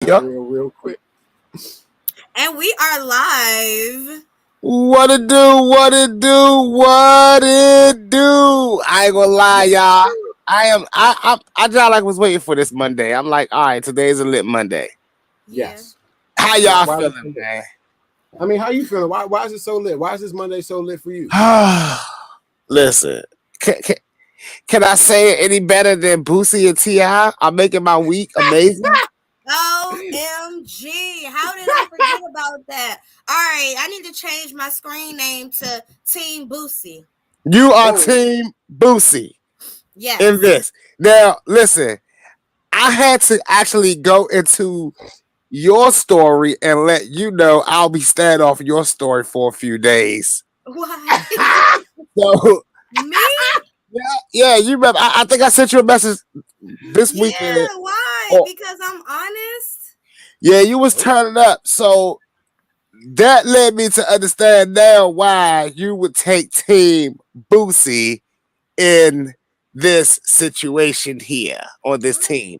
Yeah. Real quick. And we are live. What it do? What it do? What it do? I ain't gonna lie, y'all. I just like was waiting for this Monday. I'm like, all right, today's a lit Monday. Yes. How y'all feeling, man? I mean, how you feeling? Why is it so lit? Why is this Monday so lit for you? Listen, can I say it any better than Boosie and T.I.? I'm making my week amazing. OMG. How did I forget about that? All right, I need to change my screen name to Team Boosie. You are Team Boosie. Yes. In this. Now, listen, I had to actually go into your story and let you know I'll be staying off your story for a few days. Why? So me? Yeah, you remember I think I sent you a message this weekend. Yeah, why? Because I'm honest. Yeah, you was turning up. So that led me to understand now why you would take Team Boosie in this situation here on this team.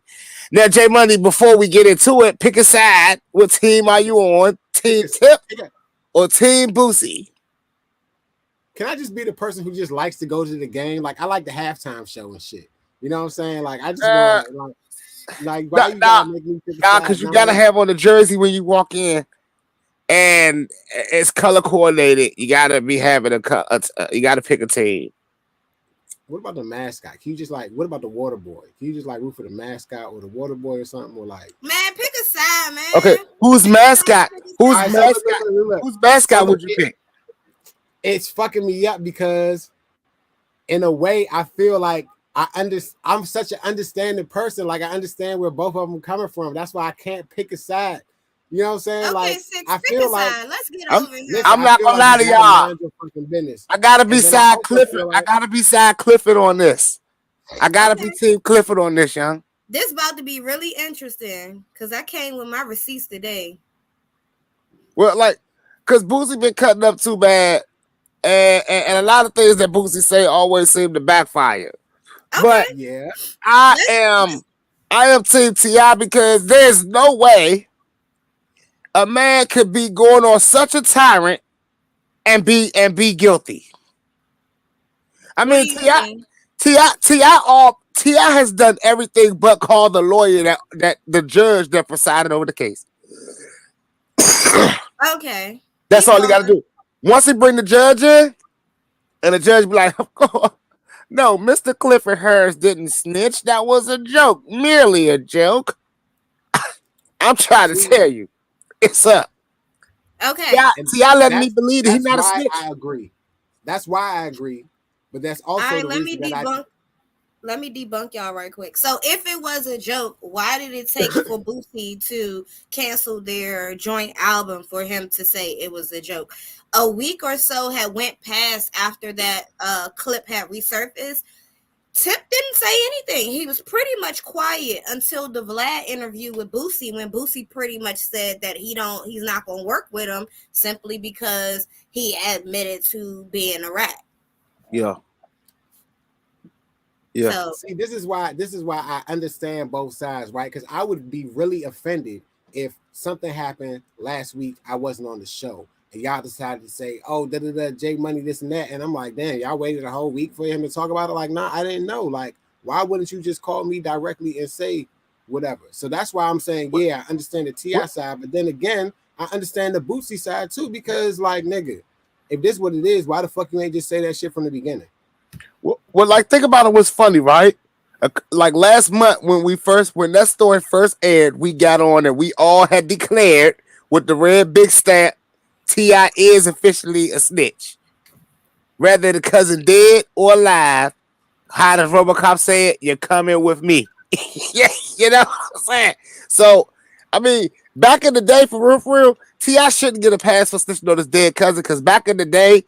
Now, J Money, before we get into it, pick a side. What team are you on? Team Tip or Team Boosie? Can I just be the person who just likes to go to the game? Like, I like the halftime show and shit. You know what I'm saying? Like, I just want like why you gotta make me pick a side? Because you gotta have on the jersey when you walk in, and it's color coordinated. You gotta be having you gotta pick a team. What about the mascot? Can you just what about the water boy? Can you just root for the mascot or the water boy or something? Or man, pick a side, man. Okay, whose mascot? Whose mascot would you pick? It's fucking me up because in a way I feel like I'm such an understanding person. Like, I understand where both of them coming from. That's why I can't pick a side. You know what I'm saying? Okay, I feel like let's get over here. I'm not gonna lie to y'all. I gotta be side Clifford. I gotta be side Clifford on this. I gotta be Team Clifford on this, young. This about to be really interesting because I came with my receipts today. Well, because Boosie been cutting up too bad, and a lot of things that Boosie say always seem to backfire. Okay. But yeah, I am Team T.I. because there's no way a man could be going on such a tyrant and be guilty. I mean, T.I. has done everything but call the lawyer that the judge that presided over the case. Okay. That's all he got to do. Once he bring the judge in, and the judge be like, no, Mr. Clifford Harris didn't snitch. That was a joke. Merely a joke. I'm trying to tell you. It's up. Okay. T.I. let me believe that he's not a snitch. I agree. That's why I agree. But that's also let me debunk y'all right quick. So if it was a joke, why did it take for Boosie to cancel their joint album for him to say it was a joke? A week or so had went past after that clip had resurfaced. Tip didn't say anything. He was pretty much quiet until the Vlad interview with Boosie, when Boosie pretty much said that he's not gonna work with him simply because he admitted to being a rat. Yeah. Yeah. So, see, this is why I understand both sides, right? Because I would be really offended if something happened last week, I wasn't on the show, and y'all decided to say, oh, J Money, this and that. And I'm like, damn, y'all waited a whole week for him to talk about it? Like, nah, I didn't know. Like, why wouldn't you just call me directly and say whatever? So that's why I'm saying, yeah, I understand the T.I. side, but then again, I understand the Boosie side too, because like, nigga, if this is what it is, why the fuck you ain't just say that shit from the beginning? Well, think about it. What's funny, right? Like last month when that story first aired, we got on and we all had declared with the red big stamp, T.I. is officially a snitch. Whether the cousin dead or alive, how does RoboCop say it? You're coming with me. Yeah, you know what I'm saying? So, I mean, back in the day, for real, T.I. shouldn't get a pass for snitching on his dead cousin, because back in the day,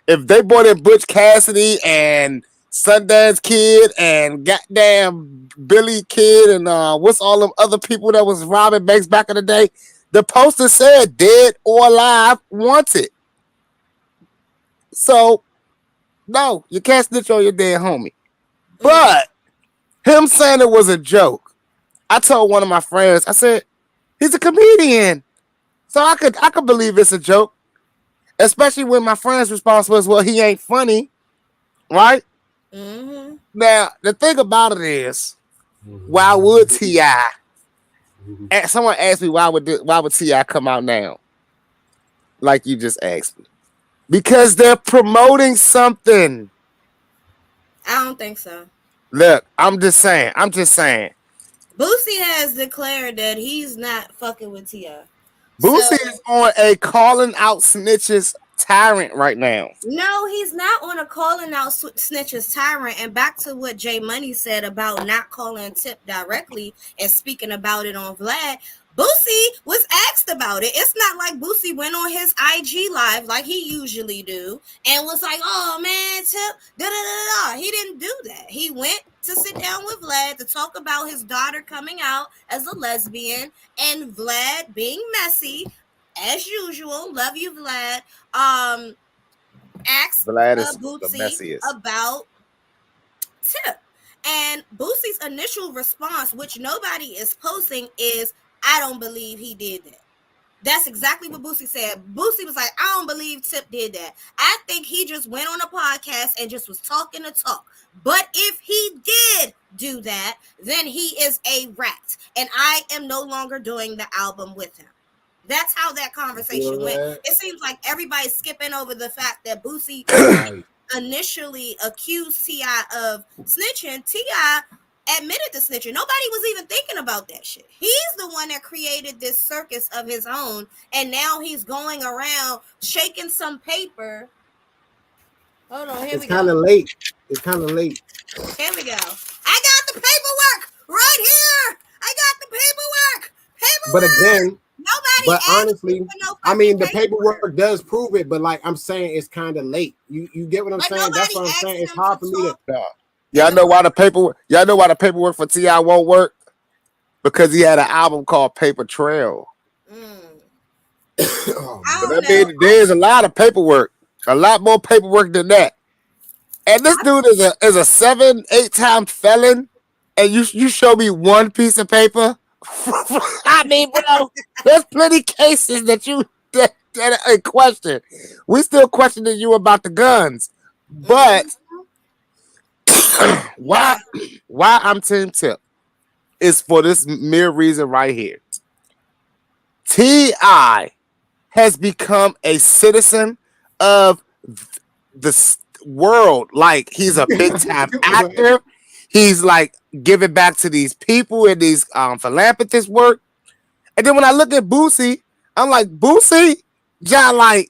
if they brought in Butch Cassidy and Sundance Kid and goddamn Billy Kid and what's all them other people that was robbing banks back in the day, the poster said dead or alive wanted. So, no, you can't snitch on your dead homie. But him saying it was a joke, I told one of my friends, I said, he's a comedian. So I could believe it's a joke. Especially when my friend's response was, well, he ain't funny, right? Mm-hmm. Now, the thing about it is, why would T.I.? And someone asked me why would T.I. come out now? Like you just asked me. Because they're promoting something. I don't think so. Look, I'm just saying. Boosie has declared that he's not fucking with T.I. Boosie is on a calling out snitches tyrant right now. No, he's not on a calling out snitches tyrant. And back to what Money said about not calling Tip directly and speaking about it on Vlad. Boosie was asked about it. It's not like Boosie went on his IG live like he usually do and was like, "Oh man, Tip, da da da da." He didn't do that. He went to sit down with Vlad to talk about his daughter coming out as a lesbian, and Vlad, being messy as usual, love you, Vlad. Asked Vlad is the Boosie messiest. about Tip. And Boosie's initial response, which nobody is posting, is, "I don't believe he did that." That's exactly what Boosie said. Boosie was like, "I don't believe Tip did that. I think he just went on a podcast and just was talking to talk. But if he did do that, then he is a rat. And I am no longer doing the album with him." That's how that conversation went. It seems like everybody's skipping over the fact that Boosie initially accused T.I. of snitching. T.I. admitted to snitching. Nobody was even thinking about that shit. He's the one that created this circus of his own, and now he's going around shaking some paper. Hold on, here we go. It's kind of late. Here we go. I got the paperwork right here. I got the paperwork. But again, nobody. But honestly, I mean, the paperwork does prove it. But like I'm saying, it's kind of late. You get what I'm saying? That's what I'm saying. It's hard for me to. Y'all know why the paperwork for T.I. won't work? Because he had an album called Paper Trail. That means there's a lot of paperwork, a lot more paperwork than that. And this dude is a 7-8 time felon, and you show me one piece of paper. I mean, bro, there's plenty cases that are in question. We still questioning you about the guns, but why I'm Team Tip is for this mere reason right here. T.I. has become a citizen of the world. Like, he's a big time actor. He's like giving back to these people and these philanthropist work. And then when I look at Boosie, I'm like, Boosie, John, like,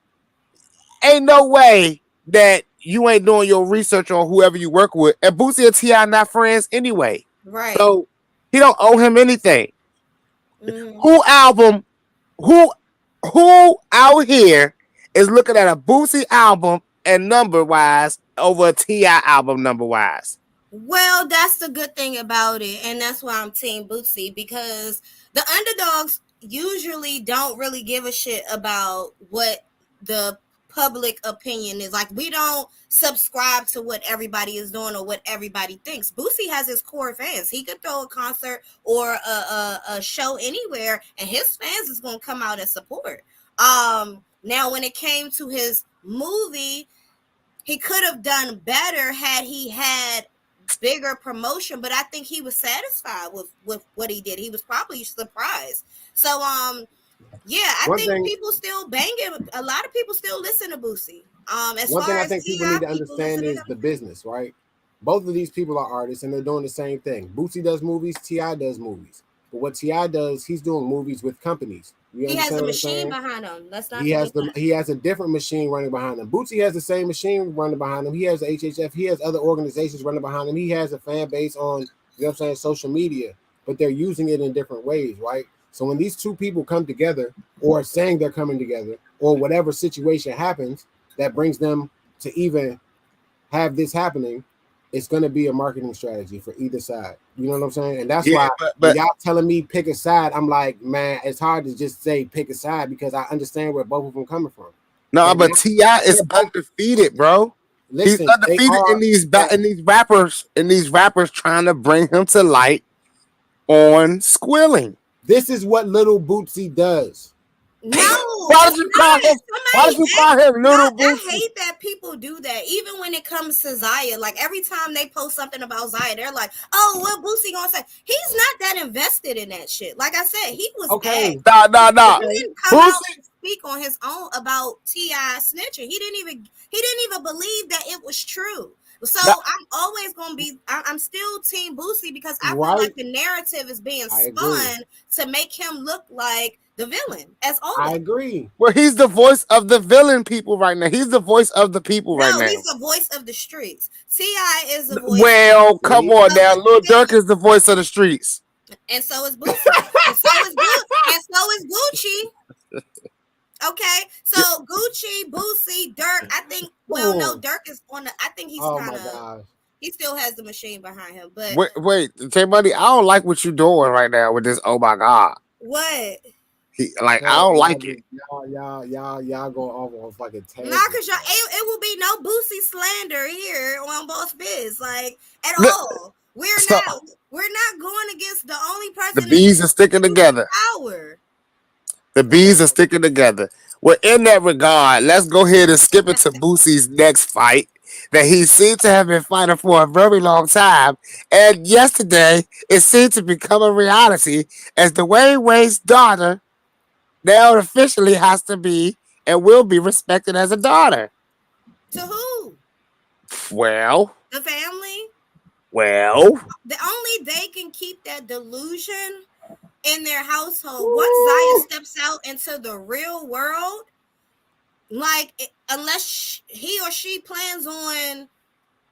ain't no way that you ain't doing your research on whoever you work with. And Boosie and T.I. not friends anyway. Right. So he don't owe him anything. Who out here is looking at a Boosie album and number wise over a T.I. album number wise? Well, that's the good thing about it, and that's why I'm Team Boosie, because the underdogs usually don't really give a shit about what the public opinion is. Like, we don't subscribe to what everybody is doing or what everybody thinks. Boosie has his core fans. He could throw a concert or a show anywhere, and his fans is going to come out and support. Now, when it came to his movie, he could have done better had he had bigger promotion, but I think he was satisfied with what he did. He was probably surprised. So yeah, I think people still banging. A lot of people still listen to Boosie. One thing I think people need to understand is the business, right? Both of these people are artists and they're doing the same thing. Boosie does movies, T.I. does movies. But what T.I. does, he's doing movies with companies. He has a machine behind him. He has a different machine running behind him. Boosie has the same machine running behind him. He has the HHF. He has other organizations running behind him. He has a fan base on, social media. But they're using it in different ways, right? So when these two people come together, or saying they're coming together, or whatever situation happens that brings them to even have this happening, it's going to be a marketing strategy for either side. You know what I'm saying? And that's why but y'all telling me pick a side, I'm like, man, it's hard to just say pick a side because I understand where both of them coming from. No, but T.I. is undefeated, bro. Listen, he's undefeated in these rappers trying to bring him to light on squilling. This is what little Bootsy does. No, Why did you call him? Why did you call him Little Bootsy? I hate that people do that. Even when it comes to Zaya, like every time they post something about Zaya, they're like, "Oh, what Boosie gonna say?" He's not that invested in that shit. Like I said, he was Okay. asked. Nah. He didn't come out and speak on his own about T.I. snitching. He didn't even believe that it was true. So I'm always gonna be. I'm still Team Boosie because I feel like the narrative is being spun to make him look like the villain, as always. I agree. Well, he's the voice of the villain people right now. He's the voice of the people right now. No, he's the voice of the streets. T.I. is the voice. Well, come on now. Lil Durk is the voice of the streets. And so is Boosie. and so is Gucci. Okay, so Gucci, Boosie, Durk. I think. Well, no, Durk is on the. I think he's kind of. He still has the machine behind him, but wait, J-Money, I don't like what you're doing right now with this. Oh my God. What? I don't like it. Y'all go off on fucking tangent. Nah, cause it will be no Boosie slander here on Boss Biz, like at all. We're not going against the only person. The bees are sticking together. The bees are sticking together. Well, in that regard, let's go ahead and skip it to Boosie's next fight that he seemed to have been fighting for a very long time. And yesterday, it seemed to become a reality as Dwayne Wade's daughter now officially has to be and will be respected as a daughter. To who? Well, the family. Well, only they can keep that delusion in their household. Once Zaya steps out into the real world, like unless he or she plans on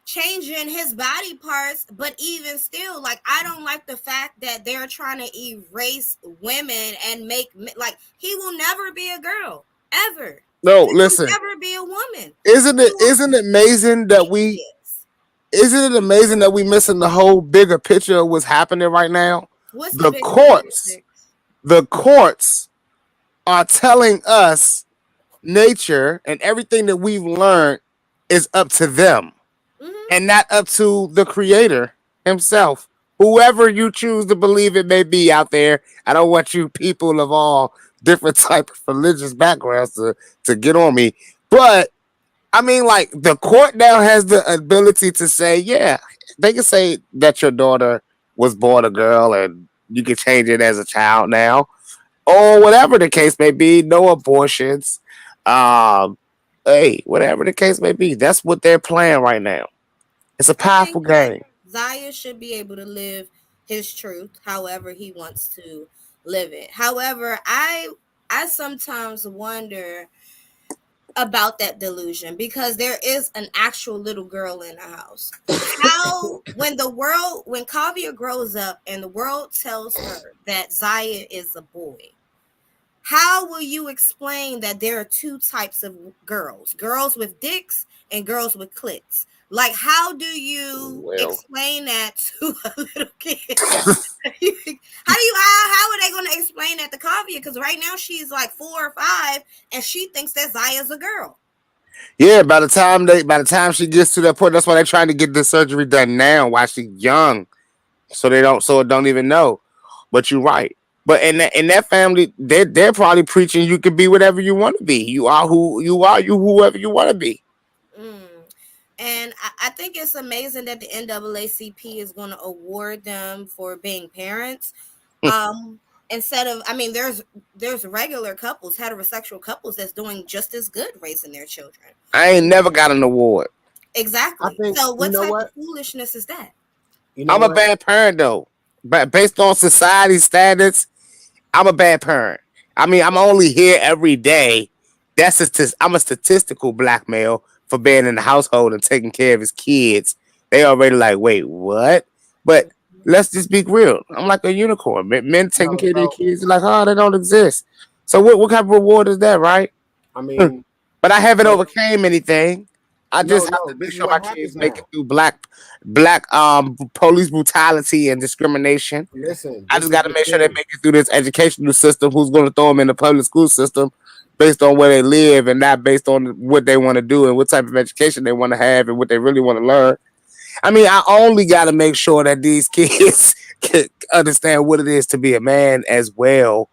changing his body parts, but even still, like I don't like the fact that they're trying to erase women and make like he will never be a girl ever. No, listen. He'll never be a woman. Isn't it amazing that Isn't it amazing that we missing the whole bigger picture of what's happening right now? What's the courts are telling us nature and everything that we've learned is up to them and not up to the creator himself. Whoever you choose to believe it may be out there. I don't want you people of all different type of religious backgrounds to get on me. But I mean, like the court now has the ability to say, yeah, they can say that your daughter was born a girl and you can change it as a child now, or whatever the case may be. No abortions. Hey, whatever the case may be, that's what they're playing right now. It's a powerful game. Zaya should be able to live his truth however he wants to live it. However, I sometimes wonder about that delusion because there is an actual little girl in the house. How when Kavya grows up and the world tells her that Zaya is a boy, how will you explain that there are two types of girls with dicks and girls with clits? Like, how do you explain that to a little kid? How are they going to explain that to Kavya? Because right now she's like 4 or 5, and she thinks that Zaya's a girl. Yeah, by the time she gets to that point, that's why they're trying to get this surgery done now while she's young, so it don't even know. But you're right. But in that family, they're probably preaching you can be whatever you want to be. You are who you are. You whoever you want to be. And I think it's amazing that the NAACP is going to award them for being parents. Instead of, I mean, there's regular couples, heterosexual couples that's doing just as good raising their children. I ain't never got an award. Exactly. So what type of foolishness is that? I'm a bad parent though. But based on society standards, I'm a bad parent. I mean, I'm only here every day. I'm a statistical black male for being in the household and taking care of his kids. They already like, wait, what? But let's just be real. I'm like a unicorn. Men taking care of their kids are like, oh, they don't exist. So what kind of reward is that, right? I mean, but I haven't overcame anything. I just have to make sure my kids make it through black police brutality and discrimination. Listen, I just got to make sure they make it through this educational system. Who's going to throw them in the public school system based on where they live and not based on what they want to do and what type of education they want to have and what they really want to learn. I mean, I only got to make sure that these kids can understand what it is to be a man, as well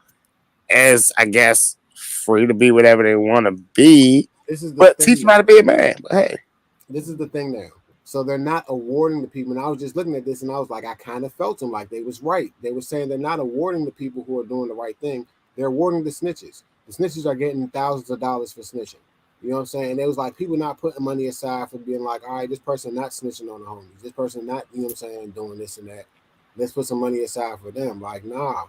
as, I guess, free to be whatever they want to be. This is the But thing teach them now. how to be a man. But hey, This is the thing now. So they're not awarding the people. And I was just looking at this and I was like, I kind of felt them like they was right. They were saying they're not awarding the people who are doing the right thing. They're awarding the snitches. The snitches are getting thousands of dollars for snitching. You know what I'm saying? And it was like people not putting money aside for being like, all right, this person not snitching on the homies. This person not, you know what I'm saying, doing this and that. Let's put some money aside for them. Like, nah.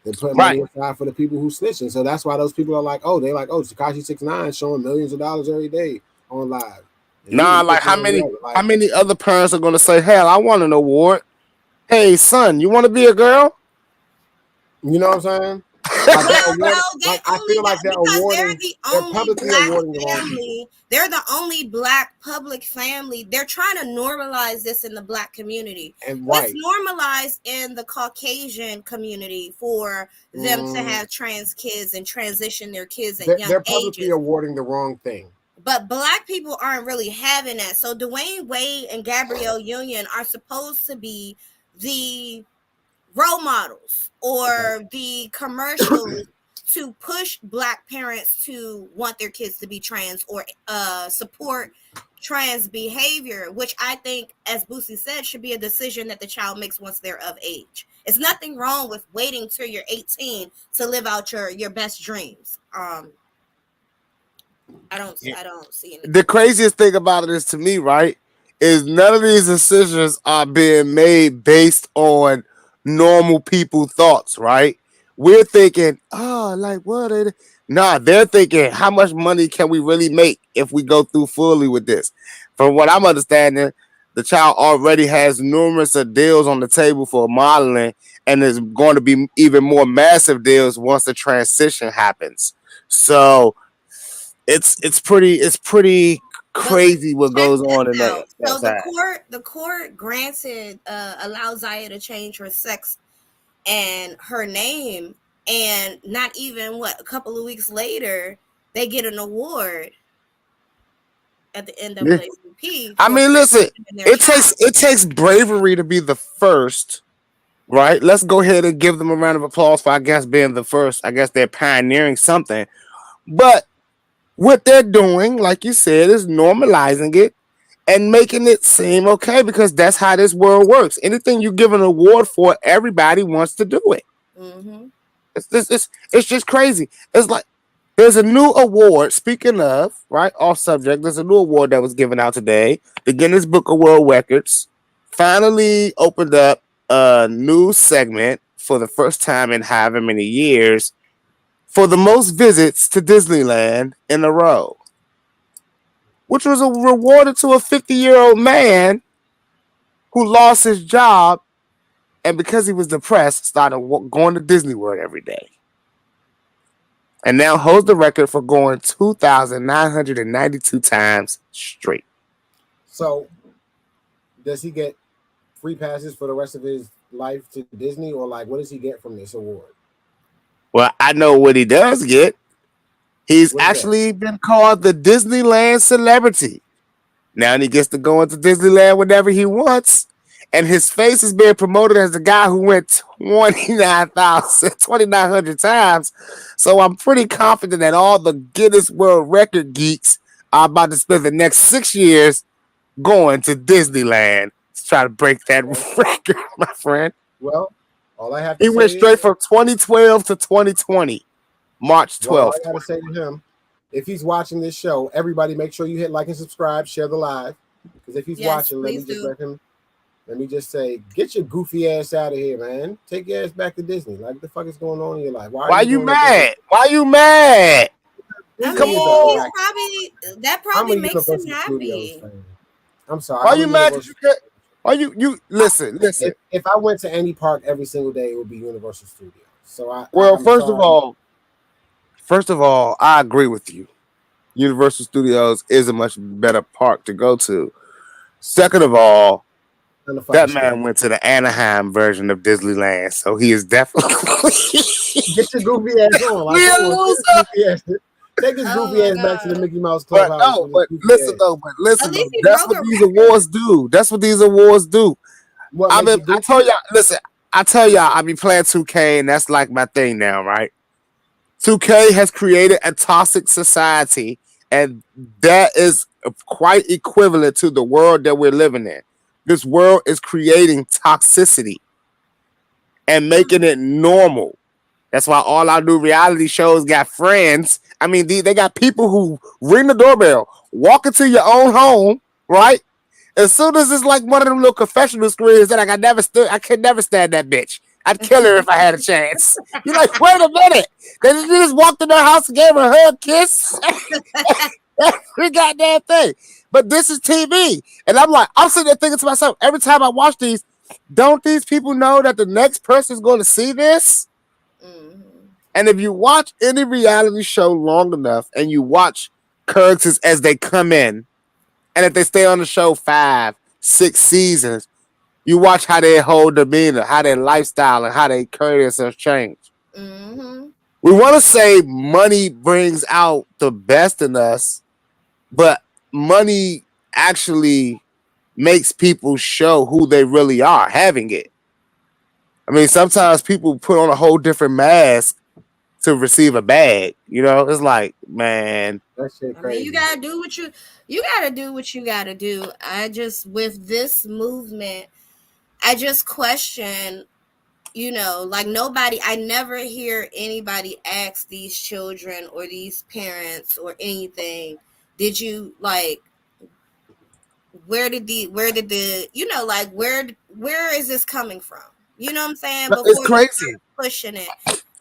They're putting money aside for the people who snitching. So that's why those people are like, oh, they're like, oh, Tekashi 6ix9ine showing millions of dollars every day on live. nah, like how many other parents are gonna say, hell, I want an award. Hey, son, you want to be a girl? You know what I'm saying? I feel like they're awarding. They're publicly awarding the wrong people. They're the only black public family. They're trying to normalize this in the black community. And It's normalized in the Caucasian community for them to have trans kids and transition their kids at young ages. They're publicly awarding the wrong thing. But black people aren't really having that. So Dwayne Wade and Gabrielle Union are supposed to be the role models or the commercials to push black parents to want their kids to be trans or support trans behavior, which I think, as Boosie said, should be a decision that the child makes once they're of age. It's nothing wrong with waiting till you're 18 to live out your best dreams. I don't see anything. The craziest thing about it is, to me, right, is none of these decisions are being made based on normal people thoughts, right? We're thinking, oh, like what? Nah, they're thinking, how much money can we really make if we go through fully with this? From what I'm understanding, the child already has numerous of deals on the table for modeling, and there's going to be even more massive deals once the transition happens. So it's pretty crazy what goes on in that. So the court granted allowed Zaya to change her sex and her name, and not even a couple of weeks later they get an award at the NAACP. I mean, listen, it takes bravery to be the first, right? Let's go ahead and give them a round of applause for, I guess, being the first. I guess they're pioneering something, but what they're doing, like you said, is normalizing it and making it seem okay, because that's how this world works. Anything you give an award for, everybody wants to do it. Mm-hmm. It's just crazy. It's like there's a new award. Speaking of, right, off subject, there's a new award that was given out today. The Guinness Book of World Records finally opened up a new segment for the first time in however many years for the most visits to Disneyland in a row, which was rewarded to a 50-year-old man who lost his job, and because he was depressed, started going to Disney World every day, and now holds the record for going 2,992 times straight. So, does he get free passes for the rest of his life to Disney, or like what does he get from this award? Well, I know what he does get. He's actually been called the Disneyland celebrity. Now he gets to go into Disneyland whenever he wants. And his face is being promoted as the guy who went 2,900 times. So I'm pretty confident that all the Guinness World Record geeks are about to spend the next 6 years going to Disneyland to try to break that record, my friend. Well, all I have to say, he went straight from 2012 to 2020, March 12th. All I gotta say to him, if he's watching this show, everybody make sure you hit like and subscribe, share the live. Because if he's watching, let me just say, get your goofy ass out of here, man. Take your ass back to Disney. Like, what the fuck is going on in your life? Why you mad? Why you mad? Come on. That probably makes him happy. I'm sorry. Why you mad? Why you listen? If I went to any park every single day, it would be Universal Studios. So first of all, I agree with you. Universal Studios is a much better park to go to. Second of all, that man went to the Anaheim version of Disneyland, so he is definitely get your goofy ass on. Like, Take his Oh goofy my ass back to the god. Mickey Mouse But Clubhouse. no, With his but goofy listen ass. though, but listen At least though. he That's broke what a these record. awards do. That's what these awards do. What I makes mean, you I goofy? told y'all. Listen, I tell y'all, I be playing 2K, and that's like my thing now, right? 2K has created a toxic society, and that is quite equivalent to the world that we're living in. This world is creating toxicity and making it normal. That's why all our new reality shows got friends. I mean, they got people who ring the doorbell, walk into your own home, right? As soon as it's like one of them little confessional screens that I could never stand that bitch. I'd kill her if I had a chance. You're like, wait a minute. They just walked in their house and gave her a hug, kiss. Every goddamn thing. But this is TV. And I'm sitting there thinking to myself, every time I watch these, don't these people know that the next person is going to see this? Mhm. And if you watch any reality show long enough and you watch characters as they come in, and if they stay on the show 5, 6 seasons, you watch how their whole demeanor, how their lifestyle, and how they carry themselves change. Mhm. We want to say money brings out the best in us, but money actually makes people show who they really are having it. I mean, sometimes people put on a whole different mask to receive a bag. You know, it's like, man, That shit I mean, you crazy. gotta do what you gotta do what you gotta do. I just with this movement, I just question, like nobody. I never hear anybody ask these children or these parents or anything. Did you like? Where did the like where is this coming from? You know what I'm saying? it's Before you crazy. start pushing it,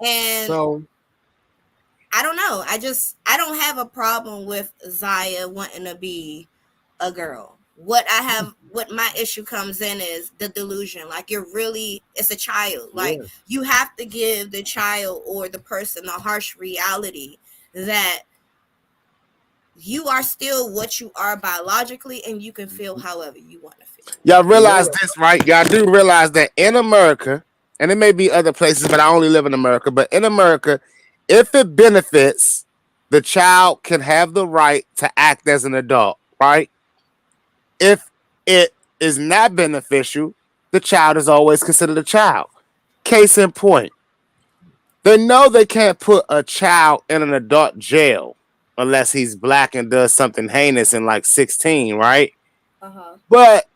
and So I don't know. I don't have a problem with Zaya wanting to be a girl. What my issue comes in is the delusion. Like it's a child. Like yeah, you have to give the child or the person the harsh reality that you are still what you are biologically and you can feel however you want to feel. Y'all you know realize what? this, right? Y'all do realize that in America, and it may be other places, but I only live in America. But in America, if it benefits, the child can have the right to act as an adult, right? If it is not beneficial, the child is always considered a child. Case in point, they know they can't put a child in an adult jail unless he's black and does something heinous in like 16, right? Uh-huh. But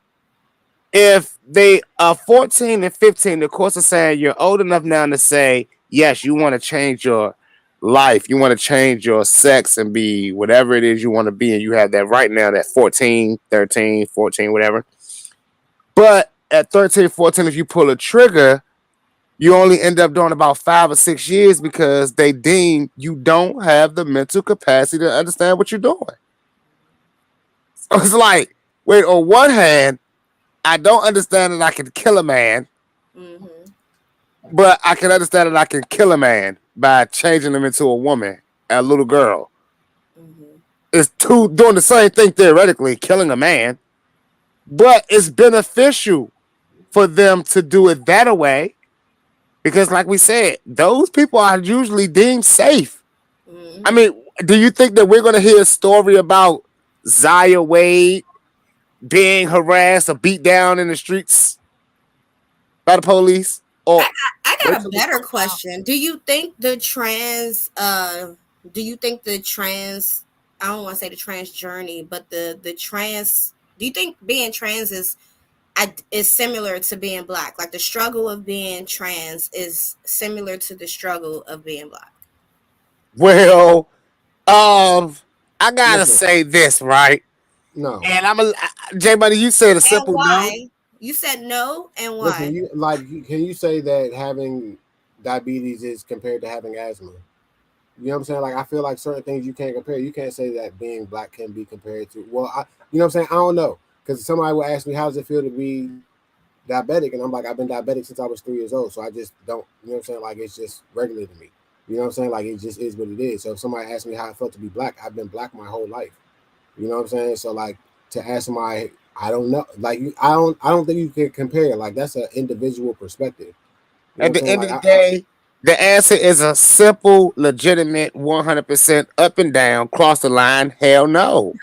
if they are 14 and 15, the courts are saying you're old enough now to say, yes, you want to change your life, you want to change your sex and be whatever it is you want to be, and you have that right now, that 14, 13, 14, whatever. But at 13, 14, if you pull a trigger, you only end up doing about 5 or 6 years because they deem you don't have the mental capacity to understand what you're doing. So it's like, wait, on one hand, I don't understand that I can kill a man, Mm-hmm. but I can understand that I can kill a man by changing him into a woman, a little girl. Mm-hmm. It's two doing the same thing theoretically, killing a man, but it's beneficial for them to do it that way because, like we said, those people are usually deemed safe. I Mm-hmm. mean, do you think that we're going to hear a story about Zaya Wade being harassed or beat down in the streets by the police? Or I Wait got a till the better court trial. question. Do you think the trans I don't want to say the trans journey, but the trans do you think being trans is similar to being black? Like the struggle of being trans is similar to the struggle of being black. well, um, I gotta Listen, say this right, no. and J Money. You said a And simple no. why? You said no, and Listen, why? can you say that having diabetes is compared to having asthma? You know what I'm saying? Like I feel like certain things you can't compare. You can't say that being black can be compared to. Well, you know what I'm saying? I don't know because somebody will ask me how does it feel to be diabetic, and I'm like I've been diabetic since I was 3 years old, so I just don't. You know what I'm saying? Like it's just regular to me. You know what I'm saying? Like it just is what it is. So if somebody asks me how it felt to be black, I've been black my whole life. You know what I'm saying? So like to ask somebody, I don't know. Like I don't think you can compare. Like that's an individual perspective. You know At what I'm the saying? end of Like the day, The answer is a simple, legitimate, 100% up and down, cross the line. Hell no.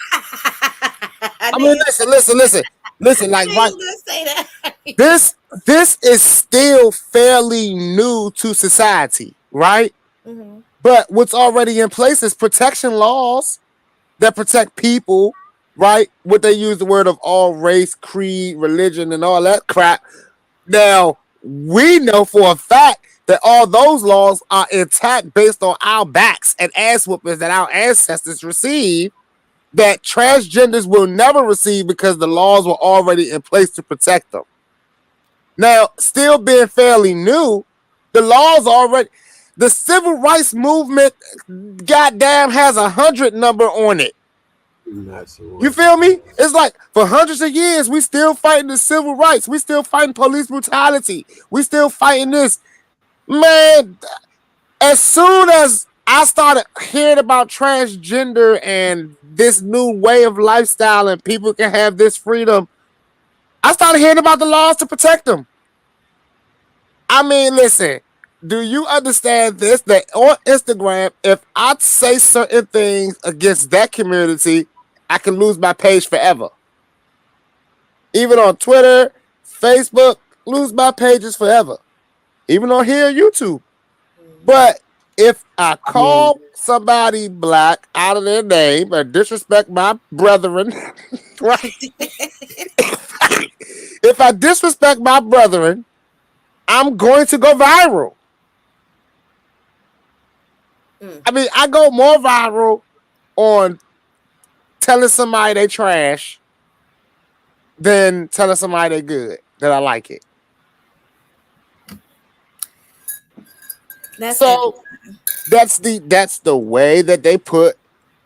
I I knew mean, you. listen. I Like, knew right, you were gonna say that. this is still fairly new to society, right? Mhm. But what's already in place is protection laws that protect people, right? What they use the word of all race, creed, religion, and all that crap. Now, we know for a fact that all those laws are intact based on our backs and ass whoopings that our ancestors received that transgenders will never receive because the laws were already in place to protect them. Now, still being fairly new, the laws already, the civil rights movement, goddamn, has 100 number on it. Not sure. You feel me? It's like for hundreds of years, we still fighting the civil rights. We still fighting police brutality. We still fighting this. Man, as soon as I started hearing about transgender and this new way of lifestyle and people can have this freedom, I started hearing about the laws to protect them. I mean, listen, do you understand this? That on Instagram, if I say certain things against that community, I can lose my page forever. Even on Twitter, Facebook, lose my pages forever. Even on here, YouTube. But if I I mean, call somebody black out of their name or disrespect my brethren, right? If I disrespect my brethren, I'm going to go viral. I mean, I go more viral on telling somebody they trash than telling somebody they good, that I like it. That's So that's the way that they put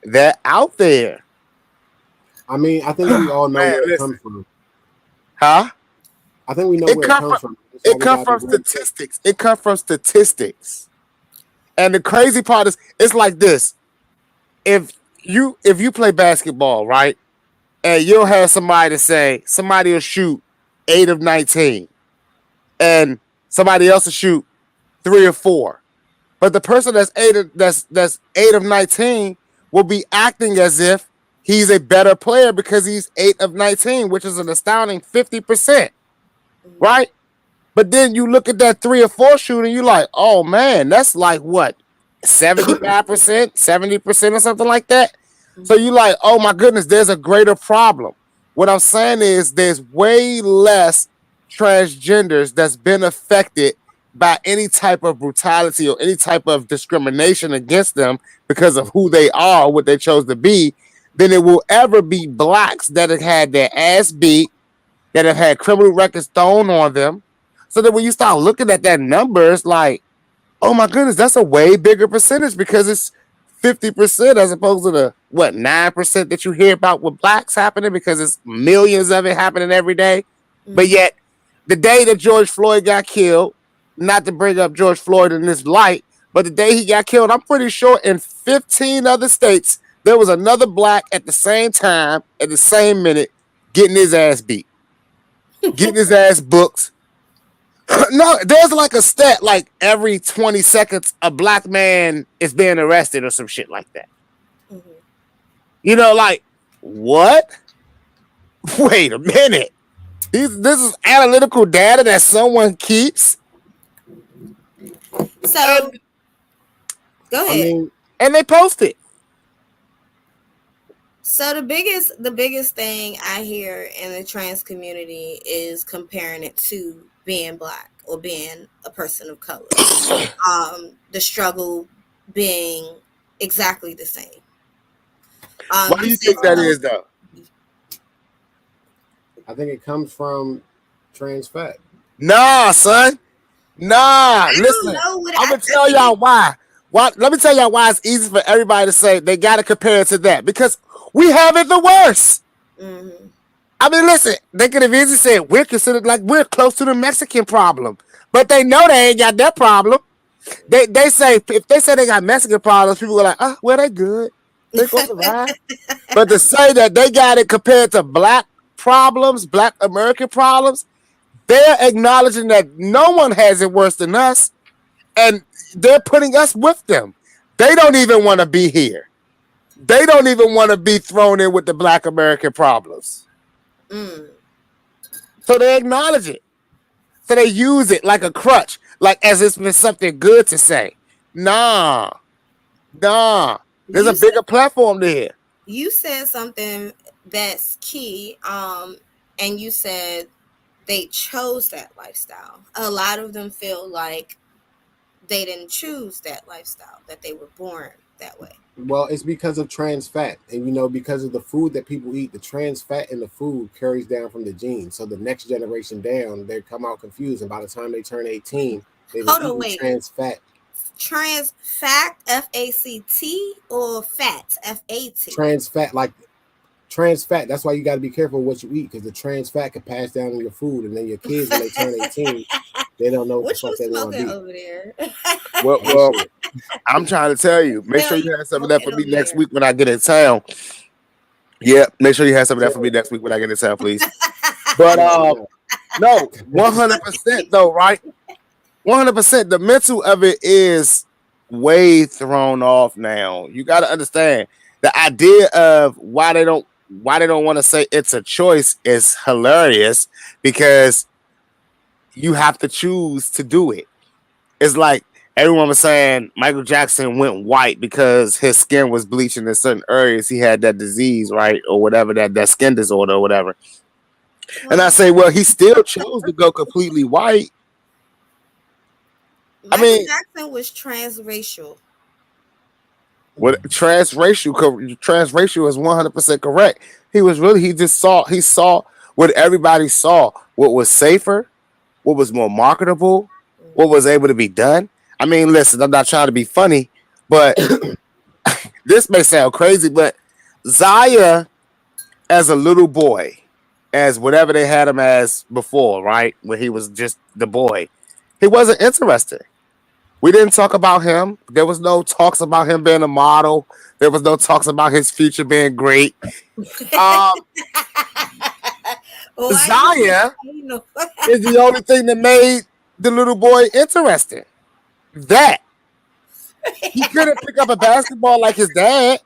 that out there. I mean, I think we all know Man, where it listen. comes from. Huh? I think we know It where it come comes from from. That's why it we come gotta from be very careful. statistics. It come from statistics. And the crazy part is it's like this. If you play basketball, right? And you'll have somebody say somebody will shoot 8 of 19 and somebody else will shoot 3 or 4. But the person that's 8 of 19 will be acting as if he's a better player because he's 8 of 19, which is an astounding 50%, right? But then you look at that 3 or 4 shooting, you're like, oh man, that's like what? 75%, 70% or something like that. So you like, oh my goodness, there's a greater problem. What I'm saying is there's way less transgenders that's been affected by any type of brutality or any type of discrimination against them because of who they are, what they chose to be, than it will ever be blacks that have had their ass beat, that have had criminal records thrown on them. So that when you start looking at that number, it's like, oh my goodness, that's a way bigger percentage because it's 50% as opposed to the what 9% that you hear about with blacks happening because it's millions of it happening every day. But yet, the day that George Floyd got killed, not to bring up George Floyd in this light, but the day he got killed, I'm pretty sure in 15 other states there was another black at the same time, at the same minute, getting his ass beat, getting his ass booked. No, there's like a stat like every 20 seconds a black man is being arrested or some shit like that. You know, like, what? Wait a minute. This is analytical data that someone keeps. So go I ahead. mean, And they post it. So the biggest thing I hear in the trans community is comparing it to being black or being a person of color. The struggle being exactly the same. Why do you think that is, though? I think it comes from trans fat. Nah, son. Nah, listen. I'm gonna tell y'all why. Let me tell y'all why it's easy for everybody to say they gotta compare it to that because we have it the worst. I mean, listen, they could have easily said we're considered like we're close to the Mexican problem, but they know they ain't got that problem. They say if they say they got Mexican problems, people are like, oh, well, they good. They gonna survive. But to say that they got it compared to black problems, black American problems, they're acknowledging that no one has it worse than us. And they're putting us with them. They don't even want to be here. They don't even want to be thrown in with the Black American problems. So they acknowledge it. So they use it like a crutch, like as it's been something good to say. Nah. There's a bigger platform there. You said something that's key. And you said they chose that lifestyle. A lot of them feel like they didn't choose that lifestyle, that they were born that way. Well, it's because of trans fat. And, because of the food that people eat, the trans fat in the food carries down from the genes. So the next generation down, they come out confused. And by the time they turn 18, they've eaten trans fat. Trans fat, F-A-C-T, or fat, F-A-T? Trans fat, like trans fat. That's why you got to be careful what you eat, because the trans fat can pass down in your food. And then your kids, when they turn 18, they don't know what the fuck they want to be. Over there? Well, I'm trying to tell you, make sure you have some of that for me next week when I get in town. Yeah, make sure you have some of that for me next week when I get in town, please. But no, 100% though, right? 100%. The mental of it is way thrown off now. You got to understand the idea of why they don't want to say it's a choice is hilarious, because you have to choose to do it. It's like everyone was saying Michael Jackson went white because his skin was bleaching in certain areas. He had that disease, right? Or whatever, that skin disorder or whatever. And I say, well, he still chose to go completely white. Michael Jackson was transracial. What transracial is 100% correct. He saw what everybody saw, what was safer, what was more marketable, what was able to be done. I mean, listen, I'm not trying to be funny, but this may sound crazy, but Zaya as a little boy, as whatever they had him as before, right? When he was just the boy, he wasn't interested. We didn't talk about him. There was no talks about him being a model. There was no talks about his future being great. Zaya is the only thing that made the little boy interesting. That he couldn't pick up a basketball like his dad.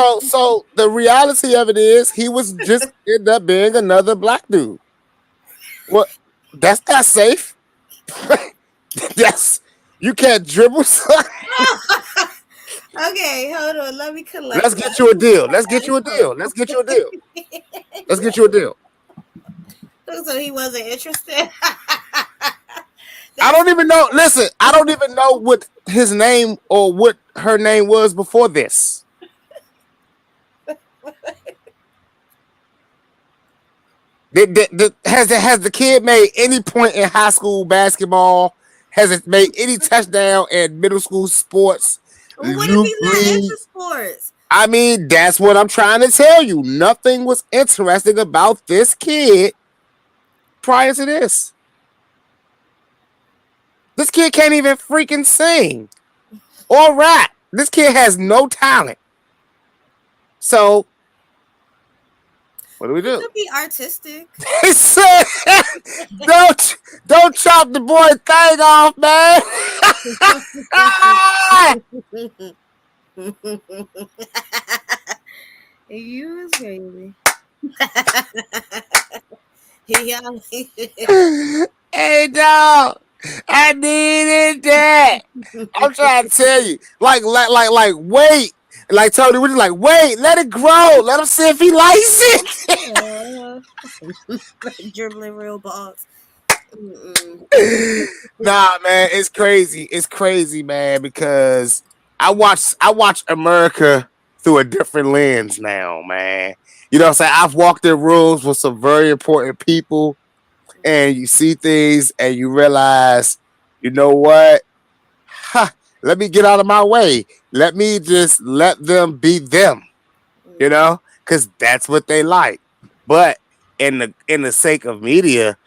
So the reality of it is he was just ended up being another black dude. Well, that's not safe. Yes, you can't dribble. Okay, hold on. Let me collect. Let's get you a deal. So he wasn't interested. I don't even know. Listen, I don't even know what his name or what her name was before this. Has the kid made any point in high school basketball? Has it made any touchdown in middle school sports? What if he's not into sports? I mean, that's what I'm trying to tell you. Nothing was interesting about this kid prior to this. This kid can't even freaking sing or rap. This kid has no talent. So, what do we do? It could be artistic. He said, don't chop the boy thing off, man. You was crazy. Hey, dog. I needed that. I'm trying to tell you. Like, wait. Like Tony, we're just like, wait, let it grow. Let him see if he likes it. Dribbling real balls. Nah, man, it's crazy. It's crazy, man, because I watch America through a different lens now, man. You know what I'm saying? I've walked in rooms with some very important people, and you see things and you realize, you know what? Let me get out of my way. Let me just let them be them, you know, because that's what they like. But in the sake of media,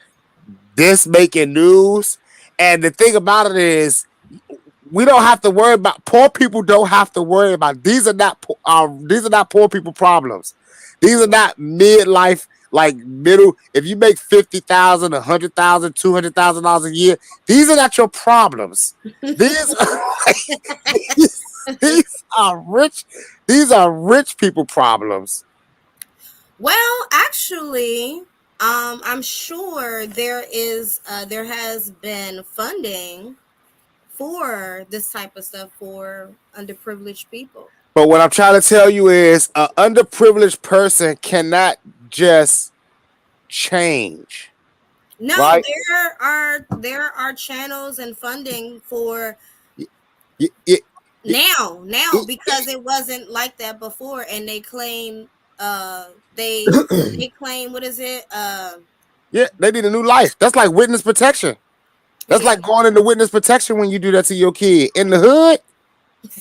this making news, and the thing about it is, we don't have to worry about poor people. Don't have to worry about these are not poor people problems. These are not midlife like middle. If you make $50,000, $100,000, $200,000 a year, these are not your problems. These are these are rich. These are rich people problems. Well, actually, I'm sure there has been funding for this type of stuff for underprivileged people. But what I'm trying to tell you is, an underprivileged person cannot just change. No, Right? there are channels and funding for It, now it, because it wasn't like that before, and they claim they claim, what is it, yeah, they need a new life. That's like witness protection. That's like going into witness protection when you do that to your kid in the hood.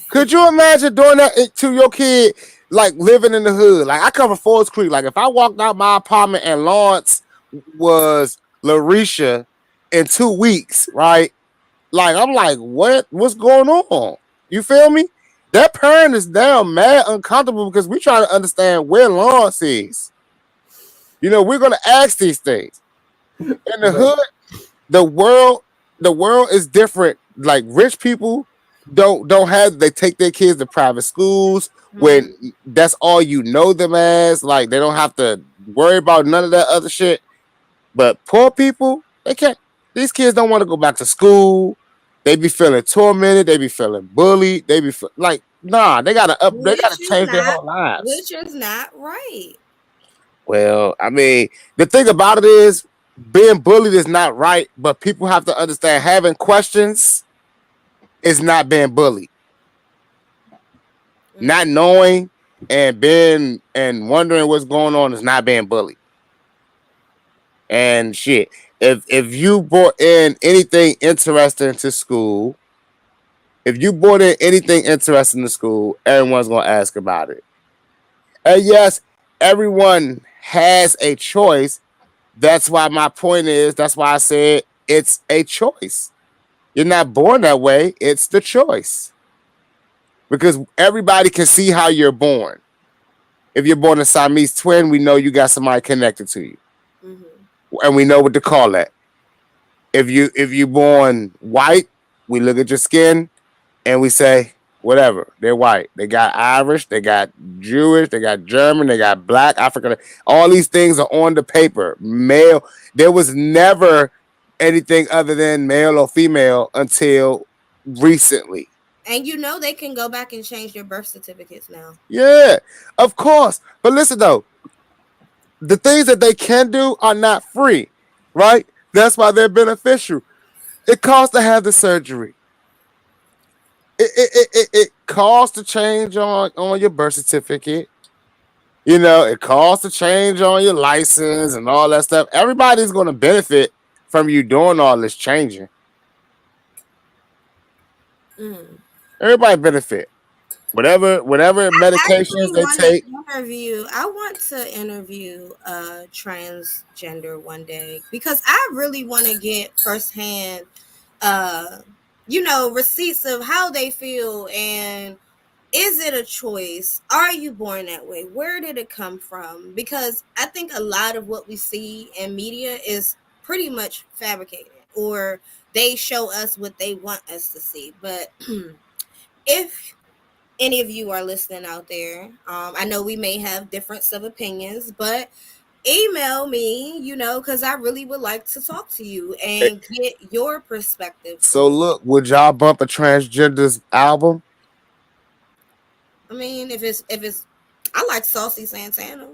Could you imagine doing that to your kid, like living in the hood? Like, I come from Forest Creek. Like, if I walked out my apartment and Lawrence was Larisha in 2 weeks, right? Like, I'm like, what's going on? You feel me? That parent is down mad uncomfortable because we try to understand where Lawrence is. You know, we're gonna ask these things. In the hood, the world is different. Like, rich people don't have, they take their kids to private schools when that's all you know them as. Like, they don't have to worry about none of that other shit. But poor people, they can't. These kids don't want to go back to school. They be feeling tormented. They be feeling bullied. They be like, nah. They gotta change their whole lives. Which is not right. Well, I mean, the thing about it is, being bullied is not right. But people have to understand, having questions is not being bullied. Not knowing and wondering what's going on is not being bullied. And shit, if you brought in anything interesting to school, everyone's gonna ask about it. And yes, everyone has a choice. That's why my point is, that's why I said it's a choice. You're not born that way. It's the choice. Because everybody can see how you're born. If you're born a Siamese twin, we know you got somebody connected to you. And we know what to call that. If you born white, we look at your skin and we say, whatever, they're white. They got Irish, they got Jewish, they got German, they got black, African. All these things are on the paper. Male. There was never anything other than male or female until recently. And you know they can go back and change their birth certificates now. Yeah, of course. But listen though, the things that they can do are not free, right? That's why they're beneficial. It costs to have the surgery. It costs to change on your birth certificate. You know, it costs to change on your license and all that stuff. Everybody's going to benefit from you doing all this changing. Everybody benefit. Whatever medications they take. I want to interview a transgender one day because I really want to get firsthand, receipts of how they feel, and is it a choice? Are you born that way? Where did it come from? Because I think a lot of what we see in media is pretty much fabricated, or they show us what they want us to see. But if any of you are listening out there, I know we may have difference of opinions, but email me, because I really would like to talk to you and get your perspective. So look, would y'all bump a transgender's album? I mean, if it's, I like Saucy Santana.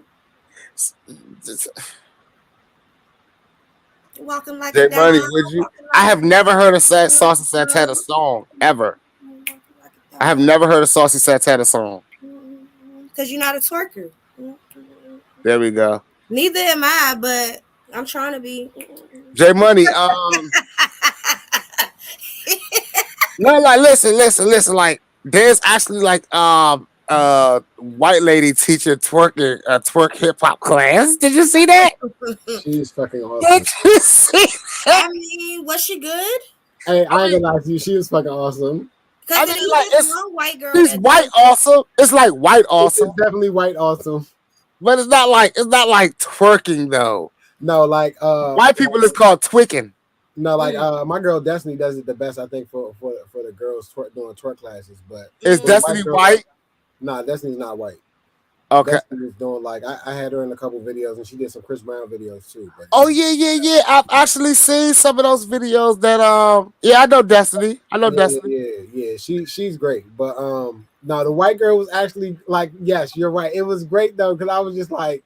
Walking like JMoney, would you? I have never heard a Saucy Santana song ever. I have never heard a Saucy Santana song. Because you're not a twerker. There we go. Neither am I, but I'm trying to be. JMoney, no, like listen. Like, there's actually like white lady teacher twerk hip hop class. Did you see that? She's fucking awesome. Did you see that? I mean, was she good? Hey, I ain't gonna lie to you. She was fucking awesome. I mean, like, it's one white girl. She's white awesome. It's like white awesome. It's definitely white awesome. But it's not like twerking though. No, like White people is called twicking. no, like my girl Destiny does it the best, I think, for the girls doing twerk classes. But Is for the Destiny girls, white? Nah, Destiny's not white. Okay. Destiny was doing like I had her in a couple videos, and she did some Chris Brown videos too. But Oh yeah. I've actually seen some of those videos that I know Destiny. yeah. She's great. But no, the white girl was actually like, yes, you're right. It was great though, because I was just like,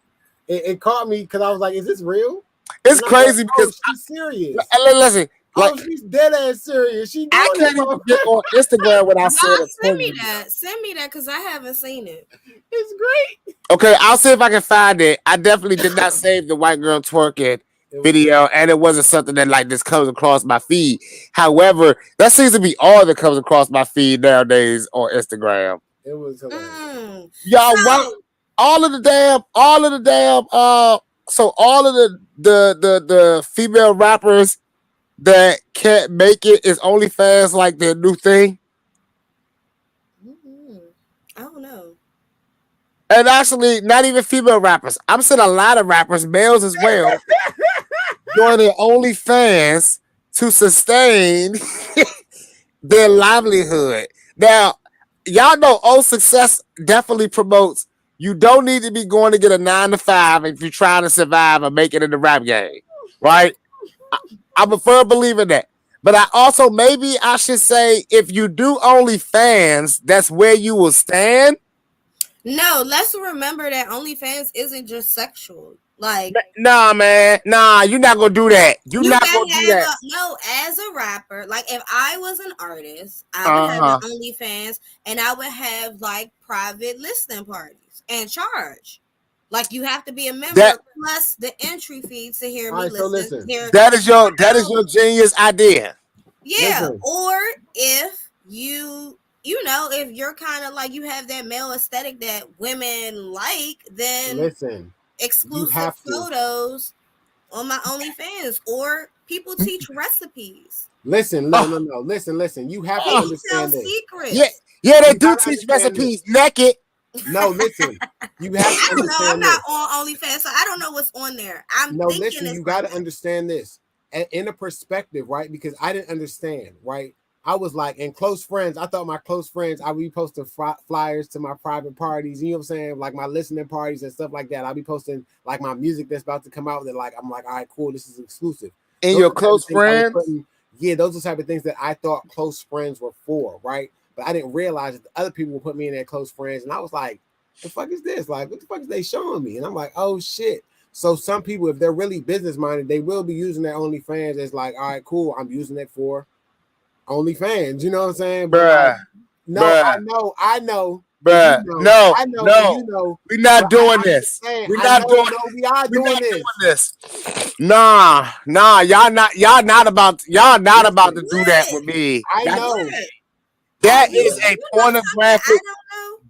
it caught me because I was like, is this real? It's crazy like, because she's serious. Listen, like, she's dead ass serious. She I can't even get on Instagram without seeing it. Send me that because I haven't seen it. It's great. Okay, I'll see if I can find it. I definitely did not save the white girl twerking video, and it wasn't something that like this comes across my feed. However, that seems to be all that comes across my feed nowadays on Instagram. It was hilarious. Y'all, all of the damn, so all of the female rappers that can't make it is OnlyFans like their new thing. I don't know. And actually, not even female rappers. I'm seeing a lot of rappers, males as well, joining OnlyFans to sustain their livelihood. Now, y'all know SIXXCESS definitely promotes you don't need to be going to get a 9-to-5 if you're trying to survive or make it in the rap game, right? I'm a firm believer in that. But I also, maybe I should say, if you do OnlyFans, that's where you will stand. No, let's remember that OnlyFans isn't just sexual. Like, nah, man, nah, you're not gonna do that. You're not gonna do that. No, as a rapper, like if I was an artist, I would have an OnlyFans, and I would have like private listening parties and charge. Like you have to be a member plus the entry fee to hear me listen. That is your genius idea. Yeah, listen. Or if you know, if you're kind of like you have that male aesthetic that women like, then exclusive photos on my OnlyFans, or people teach recipes. Listen. Listen. You have to understand this. Secrets. Yeah, they do teach recipes naked. No, listen. You have to understand. No, I'm not on OnlyFans, so I don't know what's on there. Listen. You got to understand this in a perspective, right? Because I didn't understand, right? I was like, in close friends, I thought my close friends, I would be posting flyers to my private parties, you know what I'm saying? Like my listening parties and stuff like that. I'll be posting like my music that's about to come out. That like, I'm like, all right, cool, this is exclusive. And your close friends? Yeah, those are the type of things that I thought close friends were for, right? But I didn't realize that the other people would put me in their close friends. And I was like, the fuck is this? Like, what the fuck is they showing me? And I'm like, oh shit. So some people, if they're really business minded, they will be using their OnlyFans as like, all right, cool, I'm using it for OnlyFans, you know what I'm saying? Bruh. I know. Bruh. No. We're not doing this. We are doing this. Nah. Y'all not about to do that with me. I know. That is a pornographic.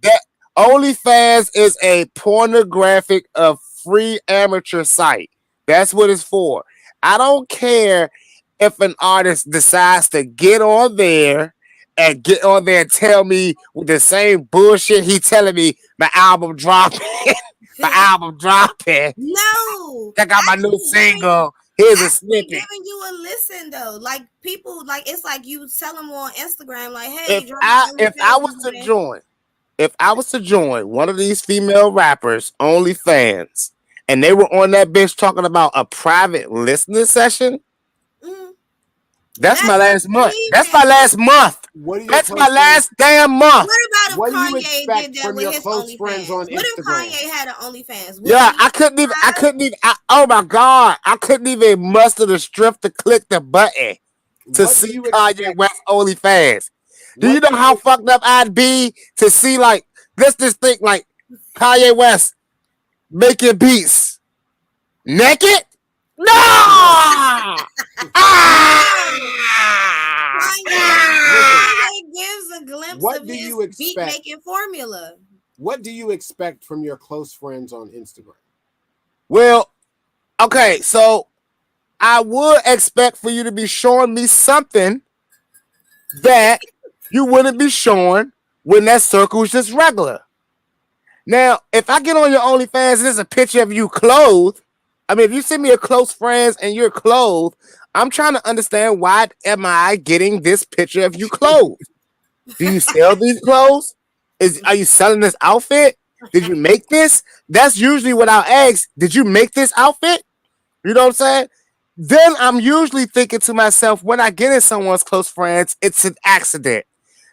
That OnlyFans is a pornographic free amateur site. That's what it's for. I don't care if an artist decides to get on there and tell me with the same bullshit he telling me my album dropping. No. Check out my new single. Here's a snippet. Giving you a listen though. Like people, like it's like you tell them on Instagram, like, hey, if I was to join one of these female rappers OnlyFans and they were on that bitch talking about a private listening session, that's my last month. That's my last month. That's my last damn month. What about if Kanye did that with his OnlyFans? What if Kanye had an OnlyFans? Yeah, I couldn't even. Oh my god, I couldn't even muster the strength to click the button to see Kanye West OnlyFans. Do you know how fucked up I'd be to see like this thing like Kanye West making beats naked? No! Kanye gives a glimpse of his beat-making formula. What do you expect from your close friends on Instagram? Well, okay, so I would expect for you to be showing me something that you wouldn't be showing when that circle is just regular. Now, if I get on your OnlyFans and there's a picture of you clothed, I mean, if you send me a close friends and you're clothed, I'm trying to understand why am I getting this picture of you clothed? Do you sell these clothes? Are you selling this outfit? Did you make this? That's usually what I'll ask. Did you make this outfit? You know what I'm saying? Then I'm usually thinking to myself, when I get in someone's close friends, it's an accident.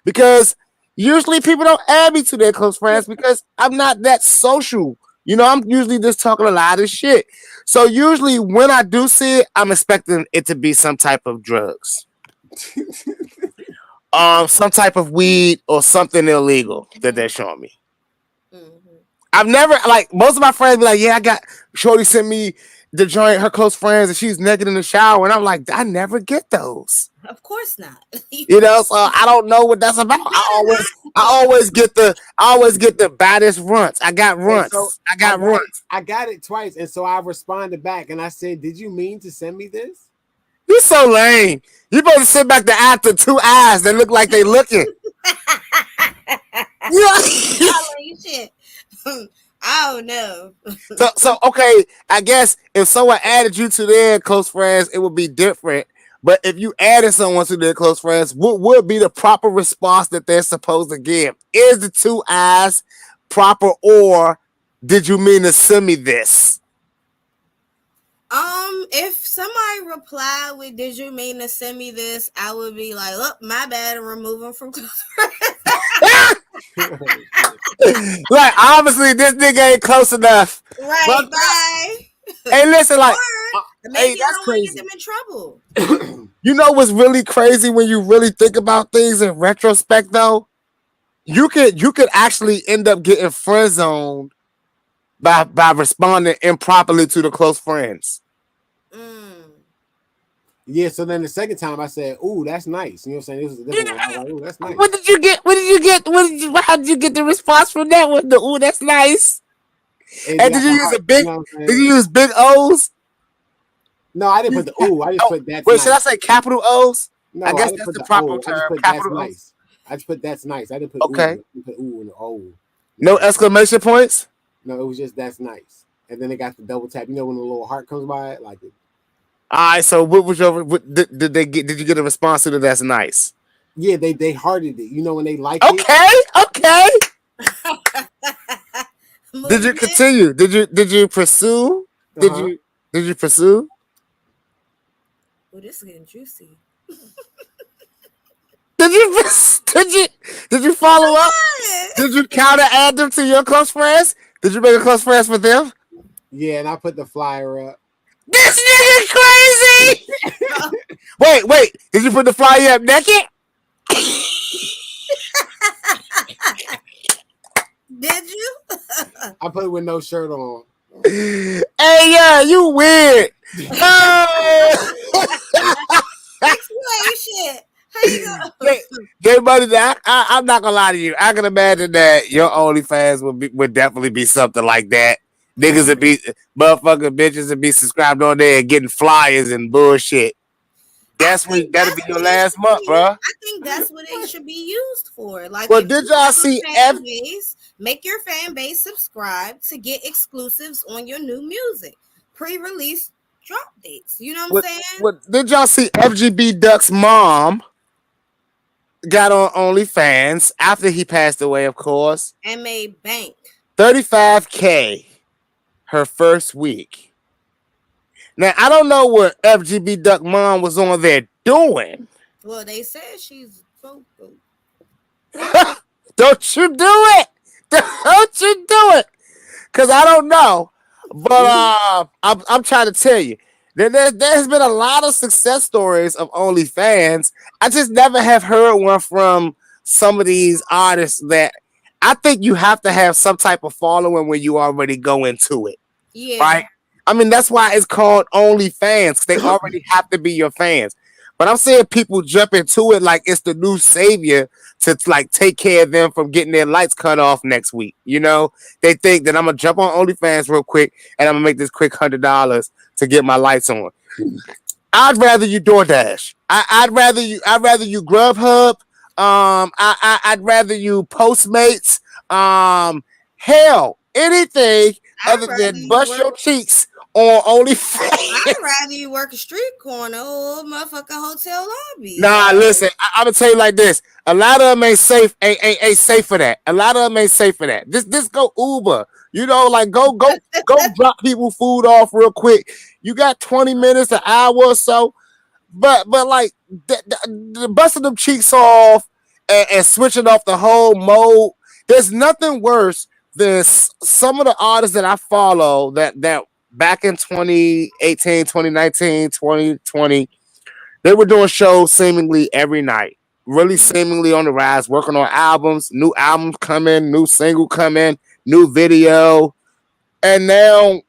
Because usually people don't add me to their close friends because I'm not that social. You know, I'm usually just talking a lot of shit. So usually when I do see it, I'm expecting it to be some type of drugs. Some type of weed or something illegal that they're showing me. Mm-hmm. I've never, like, most of my friends be like, yeah, I got Shorty sent me the joint, her close friends, and she's naked in the shower, and I'm like, I never get those. Of course not. You know, so I don't know what that's about. I always get the baddest runts. I got runts. So I got runts. I got it twice, and so I responded back, and I said, "Did you mean to send me this?" You so lame. You supposed to sit back there after two eyes that look like they looking. Shit. I don't know. So okay, I guess if someone added you to their close friends, it would be different. But if you added someone to their close friends, what would be the proper response that they're supposed to give? Is the two eyes proper, or did you mean to send me this? If somebody replied with "Did you mean to send me this?" I would be like, "Oh, my bad," and remove them from close friends. Like, obviously, this nigga ain't close enough. Right, but, bye. Hey, listen, like, maybe I don't want to get them in trouble. You know what's really crazy when you really think about things in retrospect, though? You could actually end up getting friend zoned by responding improperly to the close friends. Yeah, so then the second time I said, "Ooh, that's nice." You know what I'm saying? This was a different one. I was like, "Ooh, that's nice." What did you get? How did you get the response from that one? The "ooh, that's nice." And did you use a big? Did you use big O's? No, I didn't put the ooh. I just put that's. Wait, nice. should I say capital O's? No, I guess that's the proper term. Capital nice. I just put that's nice. I didn't put okay. Ooh. I put ooh and the O. No exclamation points. No, it was just that's nice. And then it got the double tap. You know when the little heart comes by, like it. All right. So what was your? Did they get? Did you get a response to the that's nice? Yeah, they hearted it. You know when they like it. Okay. Did you continue? Did you pursue? Did you pursue? Oh, this is getting juicy. Did you follow up? Did you counter add them to your close friends? Did you make a close friends with them? Yeah, and I put the flyer up. This nigga crazy. Wait. Did you put the flyer up naked? Did you? I put it with no shirt on. Hey, yeah, you weird. Explain shit. How you go? I'm not gonna lie to you. I can imagine that your OnlyFans would definitely be something like that. Niggas would be motherfucking bitches would be subscribed on there and getting flyers and bullshit. That'll be your last month, bro. I think that's what it should be used for. Like, well, did y'all see make your fan base subscribe to get exclusives on your new music, pre-release drop dates. You know what I'm saying? Did y'all see FGB Duck's mom got on OnlyFans after he passed away, of course, and made bank $35K her first week. Now, I don't know what FGB Duck mom was on there doing. Well, they said she's vocal. Don't you do it. Don't you do it. Because I don't know. But I'm trying to tell you. There's been a lot of success stories of OnlyFans. I just never have heard one from some of these artists that I think you have to have some type of following when you already go into it. Yeah. Right? I mean, that's why it's called OnlyFans. They already have to be your fans. But I'm saying people jump into it like it's the new savior to like take care of them from getting their lights cut off next week. You know, they think that I'm gonna jump on OnlyFans real quick and I'm gonna make this quick $100 to get my lights on. I'd rather you DoorDash. I'd rather you Grubhub. I'd rather you Postmates. Hell, anything I'd other rather than you bust work. your cheeks on I'd OnlyFans. rather you work a street corner or motherfucking hotel lobby. Nah, Like, listen, I'm gonna tell you like this. A lot of them ain't safe, ain't safe for that. A lot of them ain't safe for that. This go Uber. You know, like go drop people food off real quick. You got 20 minutes, an hour or so. But like the busting them cheeks off and switching off the whole mode. There's nothing worse than some of the artists that I follow that back in 2018, 2019, 2020, they were doing shows seemingly every night. Really seemingly on the rise, working on albums, new albums coming, new single coming, new video. And now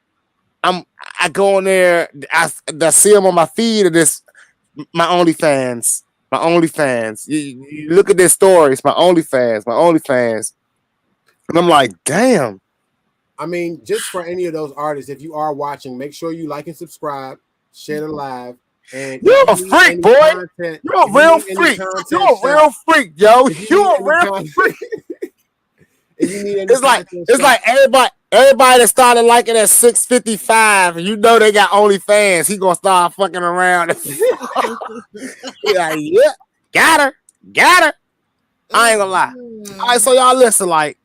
I'm I go on there, I see them on my feed of this my OnlyFans. My OnlyFans. You look at their stories, my OnlyFans, my OnlyFans. And I'm like, damn. I mean, just for any of those artists, if you are watching, make sure you like and subscribe, share the live, and if You're a you need freak, any boy. content, You're a if you real need any freak. content You're a shot, real freak, yo. if you You're need a any real content, freak. if you need any It's like content it's shot, like everybody that started liking at 6:55, you know they got OnlyFans. He gonna start fucking around. He like, yeah, got her. I ain't gonna lie. All right, so y'all listen, like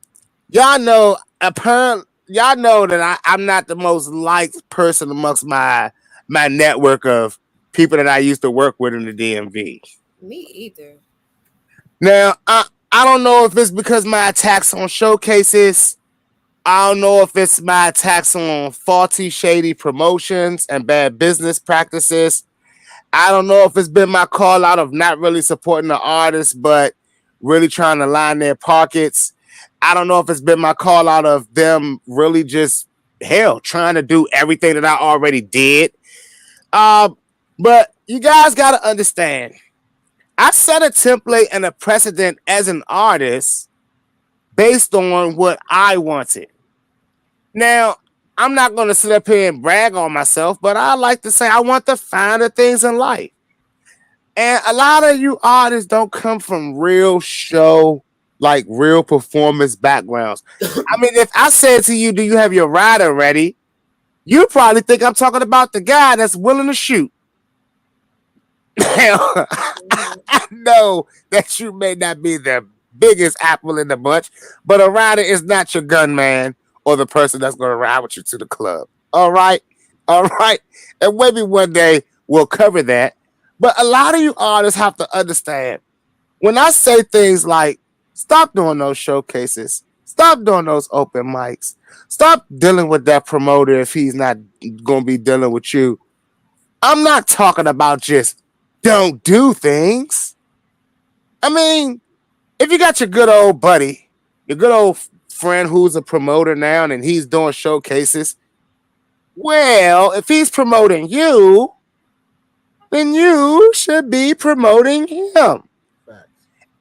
y'all know, apparently, y'all know that I'm not the most liked person amongst my network of people that I used to work with in the DMV. me either. Now, I don't know if it's because my attacks on showcases. I don't know if it's my attacks on faulty, shady promotions and bad business practices. I don't know if it's been my call out of not really supporting the artists, but really trying to line their pockets. I don't know if it's been my call out of them really just hell trying to do everything that I already did. But you guys got to understand, I set a template and a precedent as an artist based on what I wanted. Now, I'm not going to sit up here and brag on myself, but I like to say I want the finer things in life. And a lot of you artists don't come from real show, like real performance backgrounds. I mean, if I said to you, do you have your rider ready? You probably think I'm talking about the guy that's willing to shoot. Now, I know that you may not be the biggest apple in the bunch, but a rider is not your gunman or the person that's going to ride with you to the club. All right. All right. And maybe one day we'll cover that. But a lot of you artists have to understand when I say things like, stop doing those showcases, stop doing those open mics, stop dealing with that promoter if he's not going to be dealing with you. I'm not talking about just don't do things. I mean, if you got your good old buddy, your good old friend who's a promoter now and he's doing showcases, well, if he's promoting you, then you should be promoting him.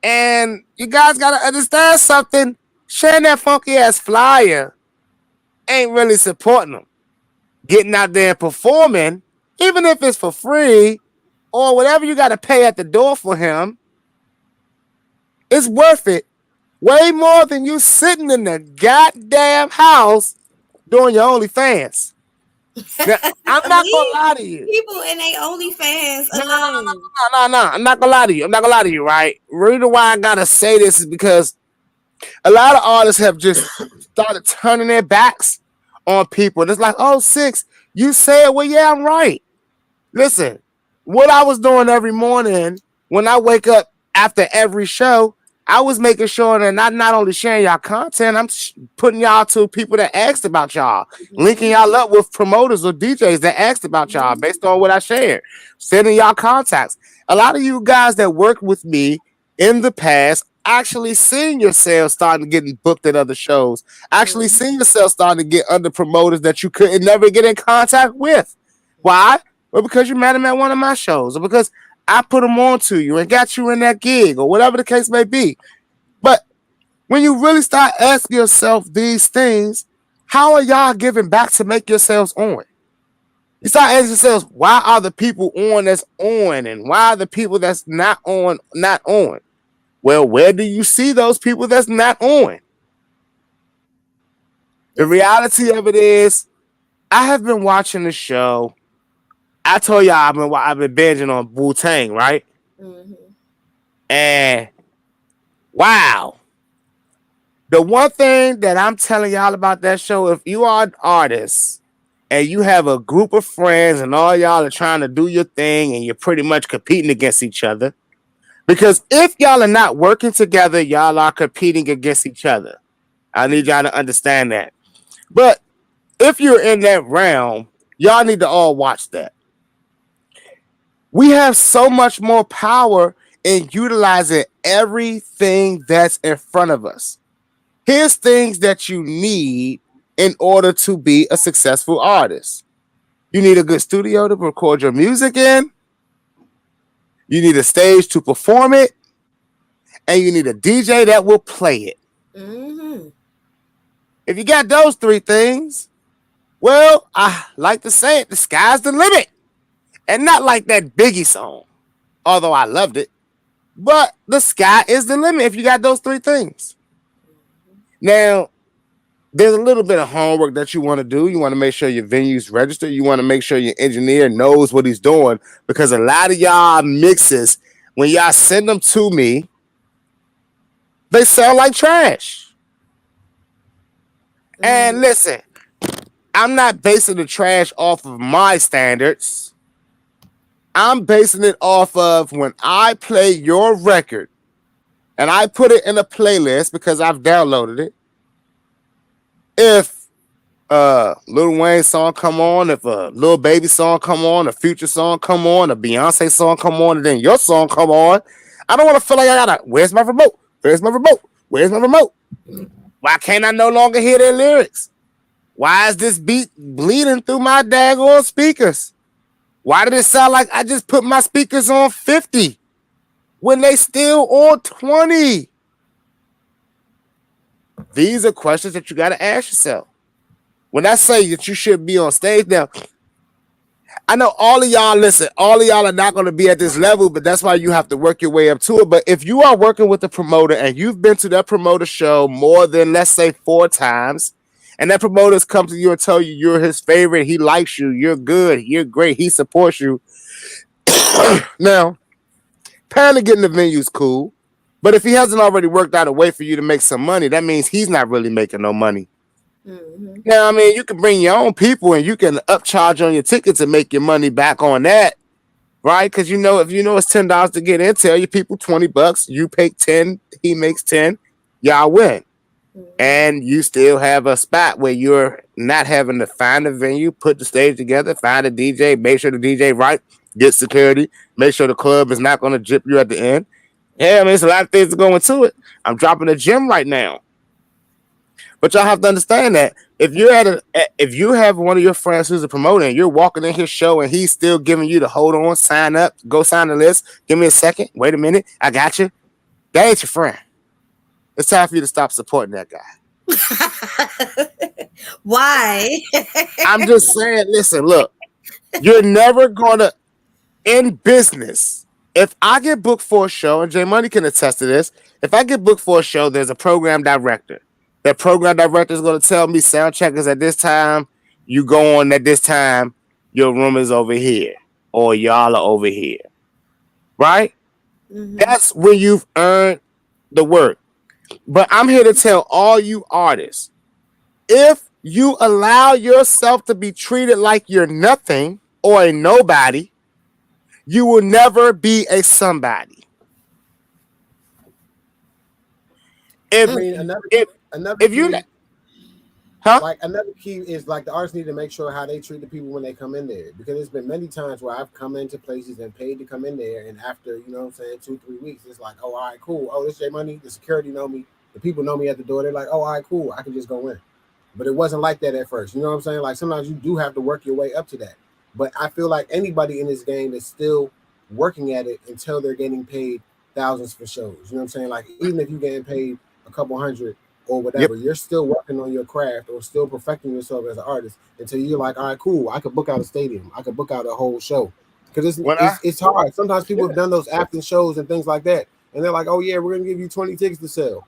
And you guys got to understand something. Sharing that funky ass flyer ain't really supporting him. Getting out there and performing, even if it's for free or whatever you got to pay at the door for him, it's worth it. Way more than you sitting in the goddamn house doing your OnlyFans. Now, I'm not gonna lie to you. People in their OnlyFans No, alone. I'm not gonna lie to you. I'm not gonna lie to you, right? The reason why I gotta say this is because a lot of artists have just started turning their backs on people. And it's like, oh, Six, you said, well, yeah, I'm right. Listen, what I was doing every morning when I wake up after every show, I was making sure that I'm not only sharing y'all content, I'm putting y'all to people that asked about y'all, linking y'all up with promoters or DJs that asked about y'all based on what I shared, sending y'all contacts. A lot of you guys that worked with me in the past actually seeing yourself starting to get booked at other shows, actually seeing yourself starting to get under promoters that you couldn't never get in contact with. Why? Well, because you met him at one of my shows, or because I put them on to you and got you in that gig, or whatever the case may be. But when you really start asking yourself these things, how are y'all giving back to make yourselves on? You start asking yourselves, why are the people on that's on, and why are the people that's not on not on? Well, where do you see those people that's not on? The reality of it is, I have been watching the show. I told y'all I've been binging on Wu-Tang, right? Mm-hmm. And wow. The one thing that I'm telling y'all about that show, if you are an artist and you have a group of friends and all y'all are trying to do your thing and you're pretty much competing against each other, because if y'all are not working together, y'all are competing against each other. I need y'all to understand that. But if you're in that realm, y'all need to all watch that. We have so much more power in utilizing everything that's in front of us. Here's things that you need in order to be a successful artist. You need a good studio to record your music in. You need a stage to perform it. And you need a DJ that will play it. Mm-hmm. If you got those three things, well, I like to say it, the sky's the limit. And not like that Biggie song, although I loved it. But the sky is the limit if you got those three things. Now, there's a little bit of homework that you want to do. You want to make sure your venue's registered. You want to make sure your engineer knows what he's doing, because a lot of y'all mixes, when y'all send them to me, they sound like trash. Mm-hmm. And listen, I'm not basing the trash off of my standards. I'm basing it off of when I play your record and I put it in a playlist because I've downloaded it. If Lil Wayne song come on, if a Lil Baby song come on, a Future song come on, a Beyonce song come on, and then your song come on, I don't want to feel like I gotta, where's my remote? Where's my remote? Where's my remote? Why can't I no longer hear their lyrics? Why is this beat bleeding through my daggone speakers? Why did it sound like I just put my speakers on 50 when they still on 20? These are questions that you got to ask yourself. When I say that you should be on stage now, I know all of y'all, listen, all of y'all are not going to be at this level, but that's why you have to work your way up to it. But if you are working with a promoter and you've been to that promoter show more than, let's say, 4 times, and that promoter's come to you and tell you you're his favorite, he likes you, you're good, you're great, he supports you. Now, apparently getting the venue's cool, but if he hasn't already worked out a way for you to make some money, that means he's not really making no money. Mm-hmm. Now, I mean, you can bring your own people and you can upcharge on your tickets and make your money back on that, right? Because if you know it's $10 to get in, tell your people $20, you pay 10, he makes 10, y'all win. And you still have a spot where you're not having to find a venue, put the stage together, find a DJ, make sure the DJ right, get security, make sure the club is not going to jip you at the end. Yeah, I mean, there's a lot of things that go into it. I'm dropping a gym right now. But y'all have to understand that if you have one of your friends who's a promoter and you're walking in his show and he's still giving you the hold on, sign up, go sign the list, give me a second, wait a minute, I got you. That ain't your friend. It's time for you to stop supporting that guy. Why? I'm just saying, listen, look, you're never gonna, in business, if I get booked for a show, and J Money can attest to this, if I get booked for a show, there's a program director. That program director is gonna tell me sound check is at this time, you go on at this time, your room is over here, or y'all are over here. Right? Mm-hmm. That's when you've earned the work. But I'm here to tell all you artists, if you allow yourself to be treated like you're nothing or a nobody, you will never be a somebody. If, I mean, another if you, key, huh? like another key is like the artists need to make sure how they treat the people when they come in there, because there's been many times where I've come into places and paid to come in there, and after, you know what I'm saying, 2-3 weeks, it's like, oh, all right, cool. Oh, this J Money, the security know me, the people know me at the door. They're like, oh, all right, cool, I can just go in. But it wasn't like that at first. You know what I'm saying? Like sometimes you do have to work your way up to that. But I feel like anybody in this game is still working at it until they're getting paid thousands for shows. You know what I'm saying? Like even if you're getting paid a couple hundred or whatever, you're still working on your craft or still perfecting yourself as an artist until you're like, all right, cool, I could book out a stadium, I could book out a whole show. Because it's hard. Sometimes people have done those after shows and things like that, and they're like, oh yeah, we're gonna give you 20 tickets to sell.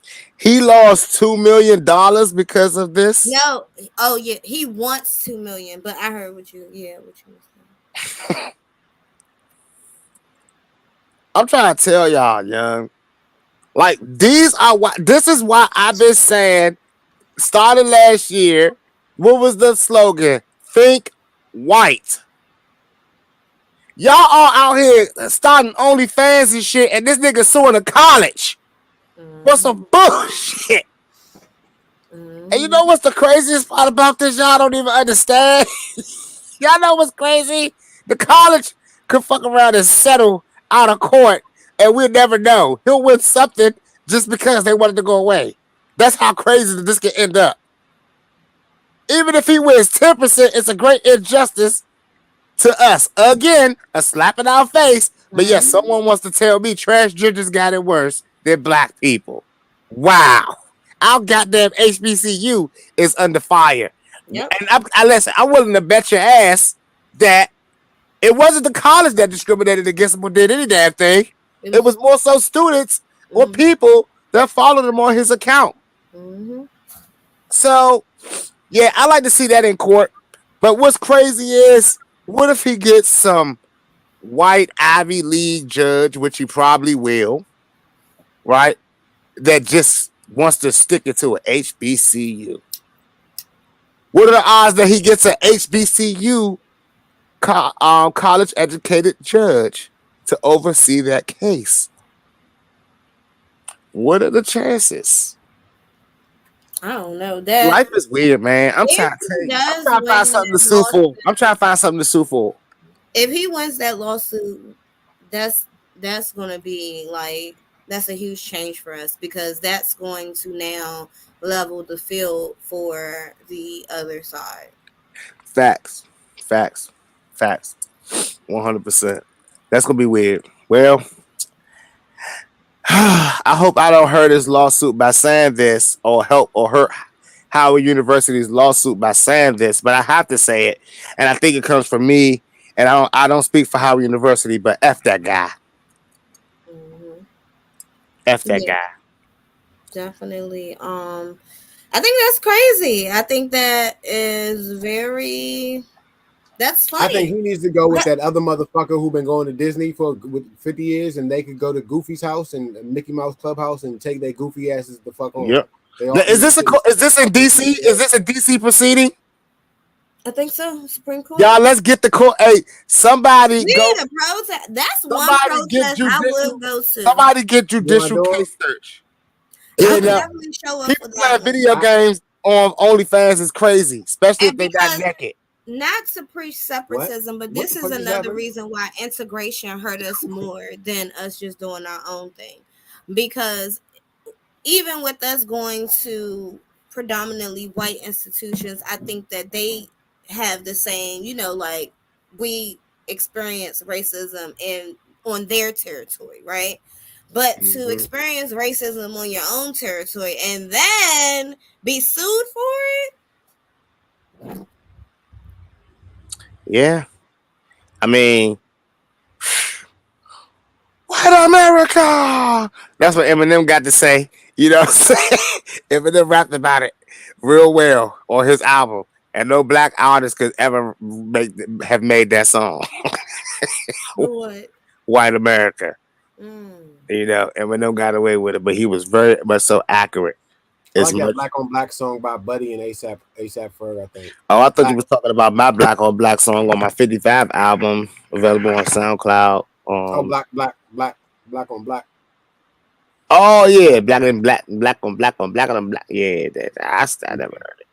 He lost $2 million because of this. No, oh yeah, he wants 2 million, but I heard what you, yeah, what you were saying. I'm trying to tell y'all, young. Like these are why. This is why I've been saying. Started last year. What was the slogan? Think white. Y'all all out here starting OnlyFans and shit, and this nigga suing a college for some bullshit. And you know what's the craziest part about this? Y'all don't even understand. Y'all know what's crazy? The college could fuck around and settle out of court, and we'll never know. He'll win something just because they wanted to go away. That's how crazy this can end up. Even if he wins 10%, it's a great injustice to us. Again, a slap in our face. But yes, someone wants to tell me transgenders got it worse than black people. Wow. Our goddamn HBCU is under fire. Yep. And I'm willing to bet your ass that it wasn't the college that discriminated against them or did any damn thing. It was more so students or people that followed him on his account. So, yeah, I like to see that in court. But what's crazy is, what if he gets some white Ivy League judge, which he probably will, right? That just wants to stick it to an HBCU. What are the odds that he gets an HBCU college educated judge to oversee that case? What are the chances? I don't know. That Life is weird, man. I'm trying to tell you. I'm trying to find something to sue for. I'm trying to find something to sue for. If he wins that lawsuit, that's gonna be like, that's a huge change for us, because that's going to now level the field for the other side. Facts. 100%. That's gonna be weird. Well, I hope I don't hurt his lawsuit by saying this, or hurt Howard University's lawsuit by saying this, but I have to say it, and I think it comes from me. And I don't speak for Howard University, but F that guy. F that guy. Definitely. I think that's crazy. I think that is very. That's funny. I think he needs to go with that other motherfucker who been going to Disney for 50 years, and they could go to Goofy's house and Mickey Mouse Clubhouse and take their goofy asses the fuck on. Yep. Is this in DC? Is this a DC proceeding? I think so. Supreme Court. Y'all, let's get the court. Hey, somebody we go. Need a protest. That's one protest I would go to. Somebody get judicial case search. I would definitely show up people for that. Playing video games on OnlyFans is crazy, especially if they got naked. Not to preach separatism, but this is another reason why integration hurt us more than us just doing our own thing. Because even with us going to predominantly white institutions, I think that they have the same, like we experience racism on their territory, right? But to experience racism on your own territory and then be sued for it. Yeah. I mean, white America. That's what Eminem got to say. You know what I'm saying? Eminem rapped about it real well on his album. And no black artist could ever have made that song. What? White America. Eminem got away with it, but he was very much so accurate. I like that Black on Black song by Buddy and ASAP Ferg, I think. Oh, I thought you was talking about my Black on Black song on my 55 album, available on SoundCloud. Black on Black. Oh yeah, Black on Black. Yeah, I never heard it.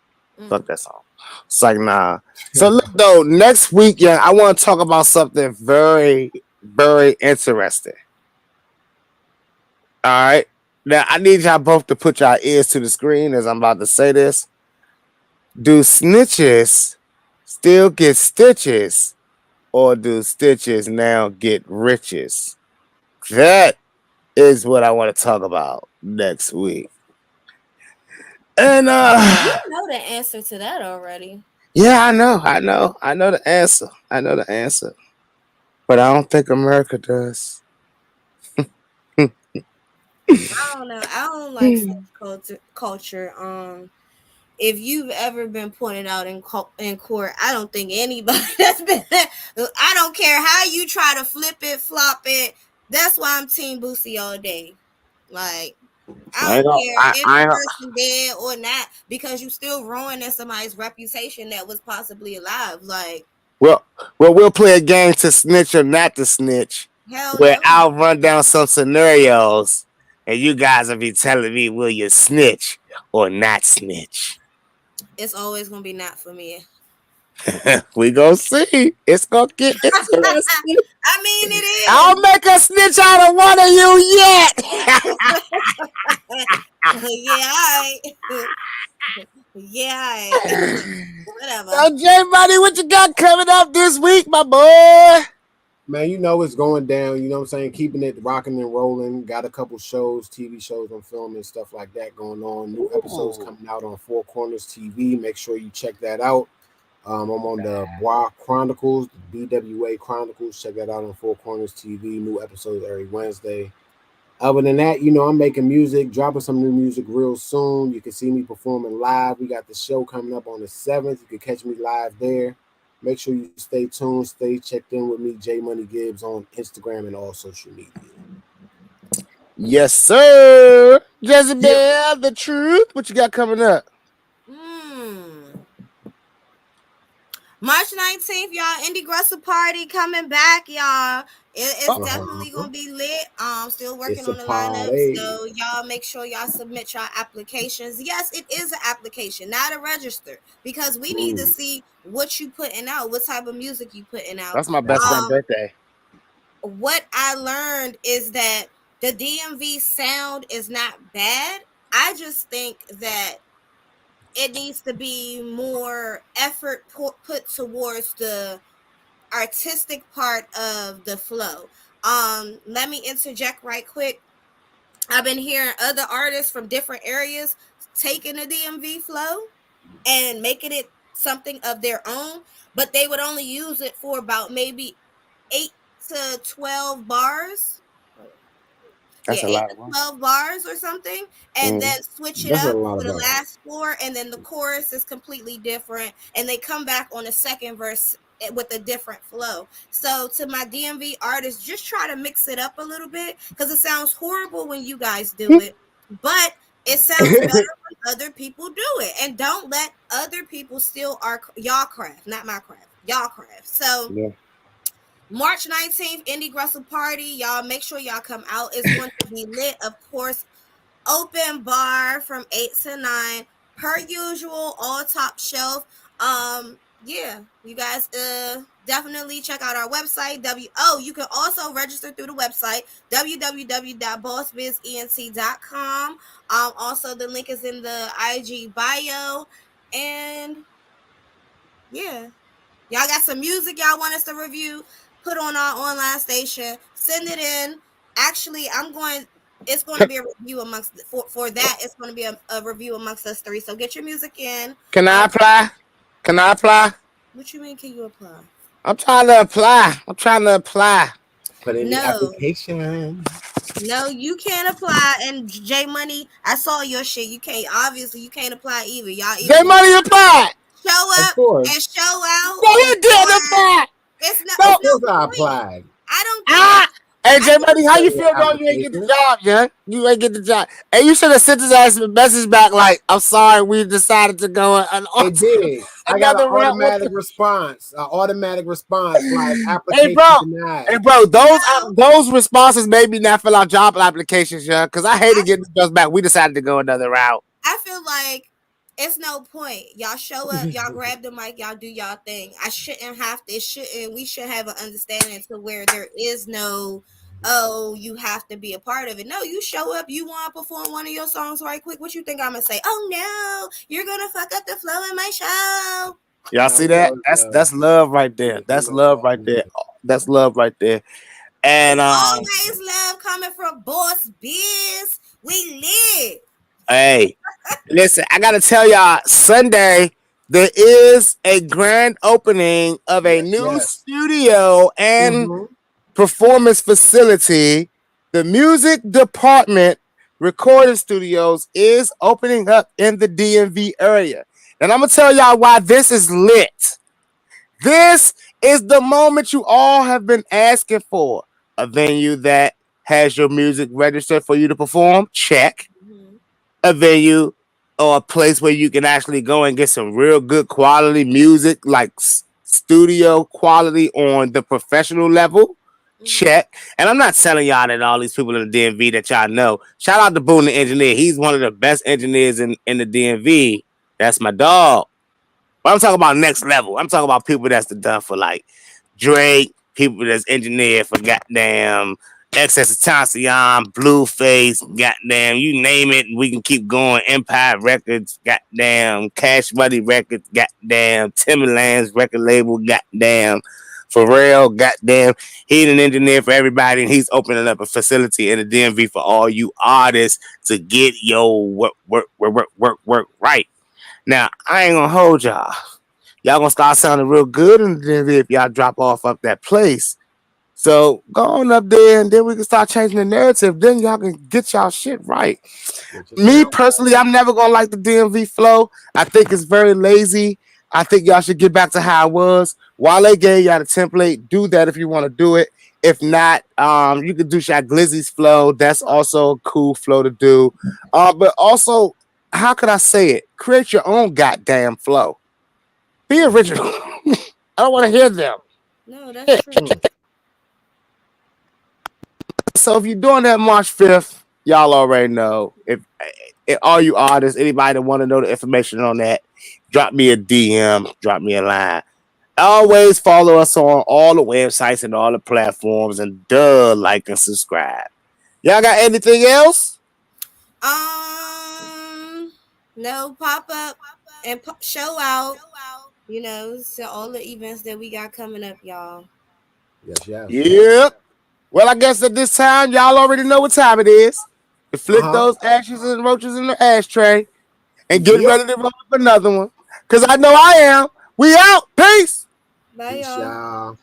Fuck that song. It's like, nah. So look though, next week, I want to talk about something very, very interesting. All right. Now I need y'all both to put your ears to the screen as I'm about to say this. Do snitches still get stitches, or do stitches now get riches? That is what I want to talk about next week. And you know the answer to that already. Yeah, I know the answer. But I don't think America does. I don't know. I don't like sex culture. If you've ever been pointed out in court, I don't think anybody that's been. I don't care how you try to flip it, flop it. That's why I'm Team Boosie all day. Like, I I ain't don't gonna, care if I the ain't person dead or not, because you still ruining somebody's reputation that was possibly alive. Like, well, we'll play a game to snitch or not to snitch, hell where no. I'll run down some scenarios, and you guys will be telling me will you snitch or not snitch. It's always gonna be not for me. We gonna see. It's gonna get interesting. I mean, it I'll make a snitch out of one of you yet. is. Yeah, I. Yeah, whatever. So, J Money, what you got coming up this week, my boy? Man, you know it's going down. You know what I'm saying? Keeping it rocking and rolling. Got a couple shows, TV shows I'm filming, stuff like that going on. New episodes coming out on Four Corners TV. Make sure you check that out. I'm on the Bois Chronicles, the BWA Chronicles. Check that out on Four Corners TV. New episodes every Wednesday. Other than that, you know, I'm making music, dropping some new music real soon. You can see me performing live. We got the show coming up on the 7th. You can catch me live there. Make sure you stay tuned, stay checked in with me, JmoneyGibbs, on Instagram and all social media. Yes, sir. Jezebel, the truth. What you got coming up? March 19th, y'all, Indie Grustle Party coming back, y'all. It's definitely gonna be lit. Still working on the lineup, so y'all make sure y'all submit y'all applications. Yes, it is an application, not a register, because we need to see what you putting out, what type of music you putting out. That's my best friend's birthday. What I learned is that the DMV sound is not bad. I just think that it needs to be more effort put towards the artistic part of the flow. Let me interject right quick. I've been hearing other artists from different areas taking the DMV flow and making it something of their own, but they would only use it for about maybe 8 to 12 bars. That's a 8 lot to of 12 bars or something, and then switch it up for the last 4, and then the chorus is completely different, and they come back on the second verse with a different flow. So to my DMV artists, just try to mix it up a little bit, because it sounds horrible when you guys do it, but it sounds better when other people do it. And don't let other people steal y'all craft, not my craft, y'all craft. So March 19th, Indie Grustle Party. Y'all make sure y'all come out. It's going to be lit, of course. Open bar from 8 to 9. Per usual, all top shelf. Yeah, you guys definitely check out our website. You can also register through the website, www.bossbizent.com. Also the link is in the IG bio. And yeah. Y'all got some music y'all want us to review, put on our online station, send it in. Actually, it's going to be a review amongst, for that, it's going to be a review amongst us 3. So get your music in. Can I apply? Can I apply? What you mean, can you apply? I'm trying to apply. Put in the application. No, you can't apply. And J Money, I saw your shit. You can't apply either. Y'all either J Money applied. Show up and show out. No, he didn't apply. It's no I applied. I don't care. Hey, J Money, how you feel, bro? You ain't get the job, yeah? You ain't get the job. Hey, you should have sent his ass a message back like, I'm sorry, we decided to go It did. I got an automatic response. Like application denied. Hey, bro, those responses made me not fill out job applications, yeah? Because I hated getting those back. We decided to go another route. I feel like it's no point. Y'all show up, y'all grab the mic, y'all do y'all thing. We should have an understanding to where there is no, you have to be a part of it. No, you show up, you want to perform one of your songs right quick. What you think I'm going to say? Oh no, you're going to fuck up the flow in my show. Y'all see that? That's love right there. That's love right there. That's love right there. And always love coming from Boss Biz. We live. Hey, listen, I gotta tell y'all, Sunday there is a grand opening of a new studio and performance facility. The music department recording studios is opening up in the DMV area. And I'm going to tell y'all why this is lit. This is the moment you all have been asking for. A venue that has your music registered for you to perform? Check. Mm-hmm. A venue or a place where you can actually go and get some real good quality music, like studio quality on the professional level. Check. And I'm not telling y'all that all these people in the DMV that y'all know. Shout out to Boone the engineer. He's one of the best engineers in the DMV. That's my dog. But I'm talking about next level. I'm talking about people that's done for like Drake, people that's engineered for goddamn XXXTentacion, Blueface, goddamn, you name it, we can keep going. Empire Records, goddamn, Cash Money Records, goddamn, Timberland's record label, goddamn, Pharrell, goddamn. He's an engineer for everybody, and he's opening up a facility in the DMV for all you artists to get your work right. Now, I ain't gonna hold y'all. Y'all gonna start sounding real good in the DMV if y'all drop off up that place. So go on up there, and then we can start changing the narrative. Then y'all can get y'all shit right. Me personally, I'm never gonna like the DMV flow. I think it's very lazy. I think y'all should get back to how it was. While they gave y'all the template, do that if you want to do it. If not, you can do Shaq Glizzy's flow. That's also a cool flow to do. But also, how could I say it? Create your own goddamn flow. Be original. I don't want to hear them. No, that's true. So if you're doing that March 5th, y'all already know. If all you artists, anybody that want to know the information on that, drop me a DM, drop me a line. Always follow us on all the websites and all the platforms, and like and subscribe. Y'all got anything else? No, pop up and show out. You know, so all the events that we got coming up, y'all. Yes. Yep. Well, I guess at this time, y'all already know what time it is. To flick those ashes and roaches in the ashtray and get ready to roll up another one. Because I know I am. We out. Peace. Bye, y'all.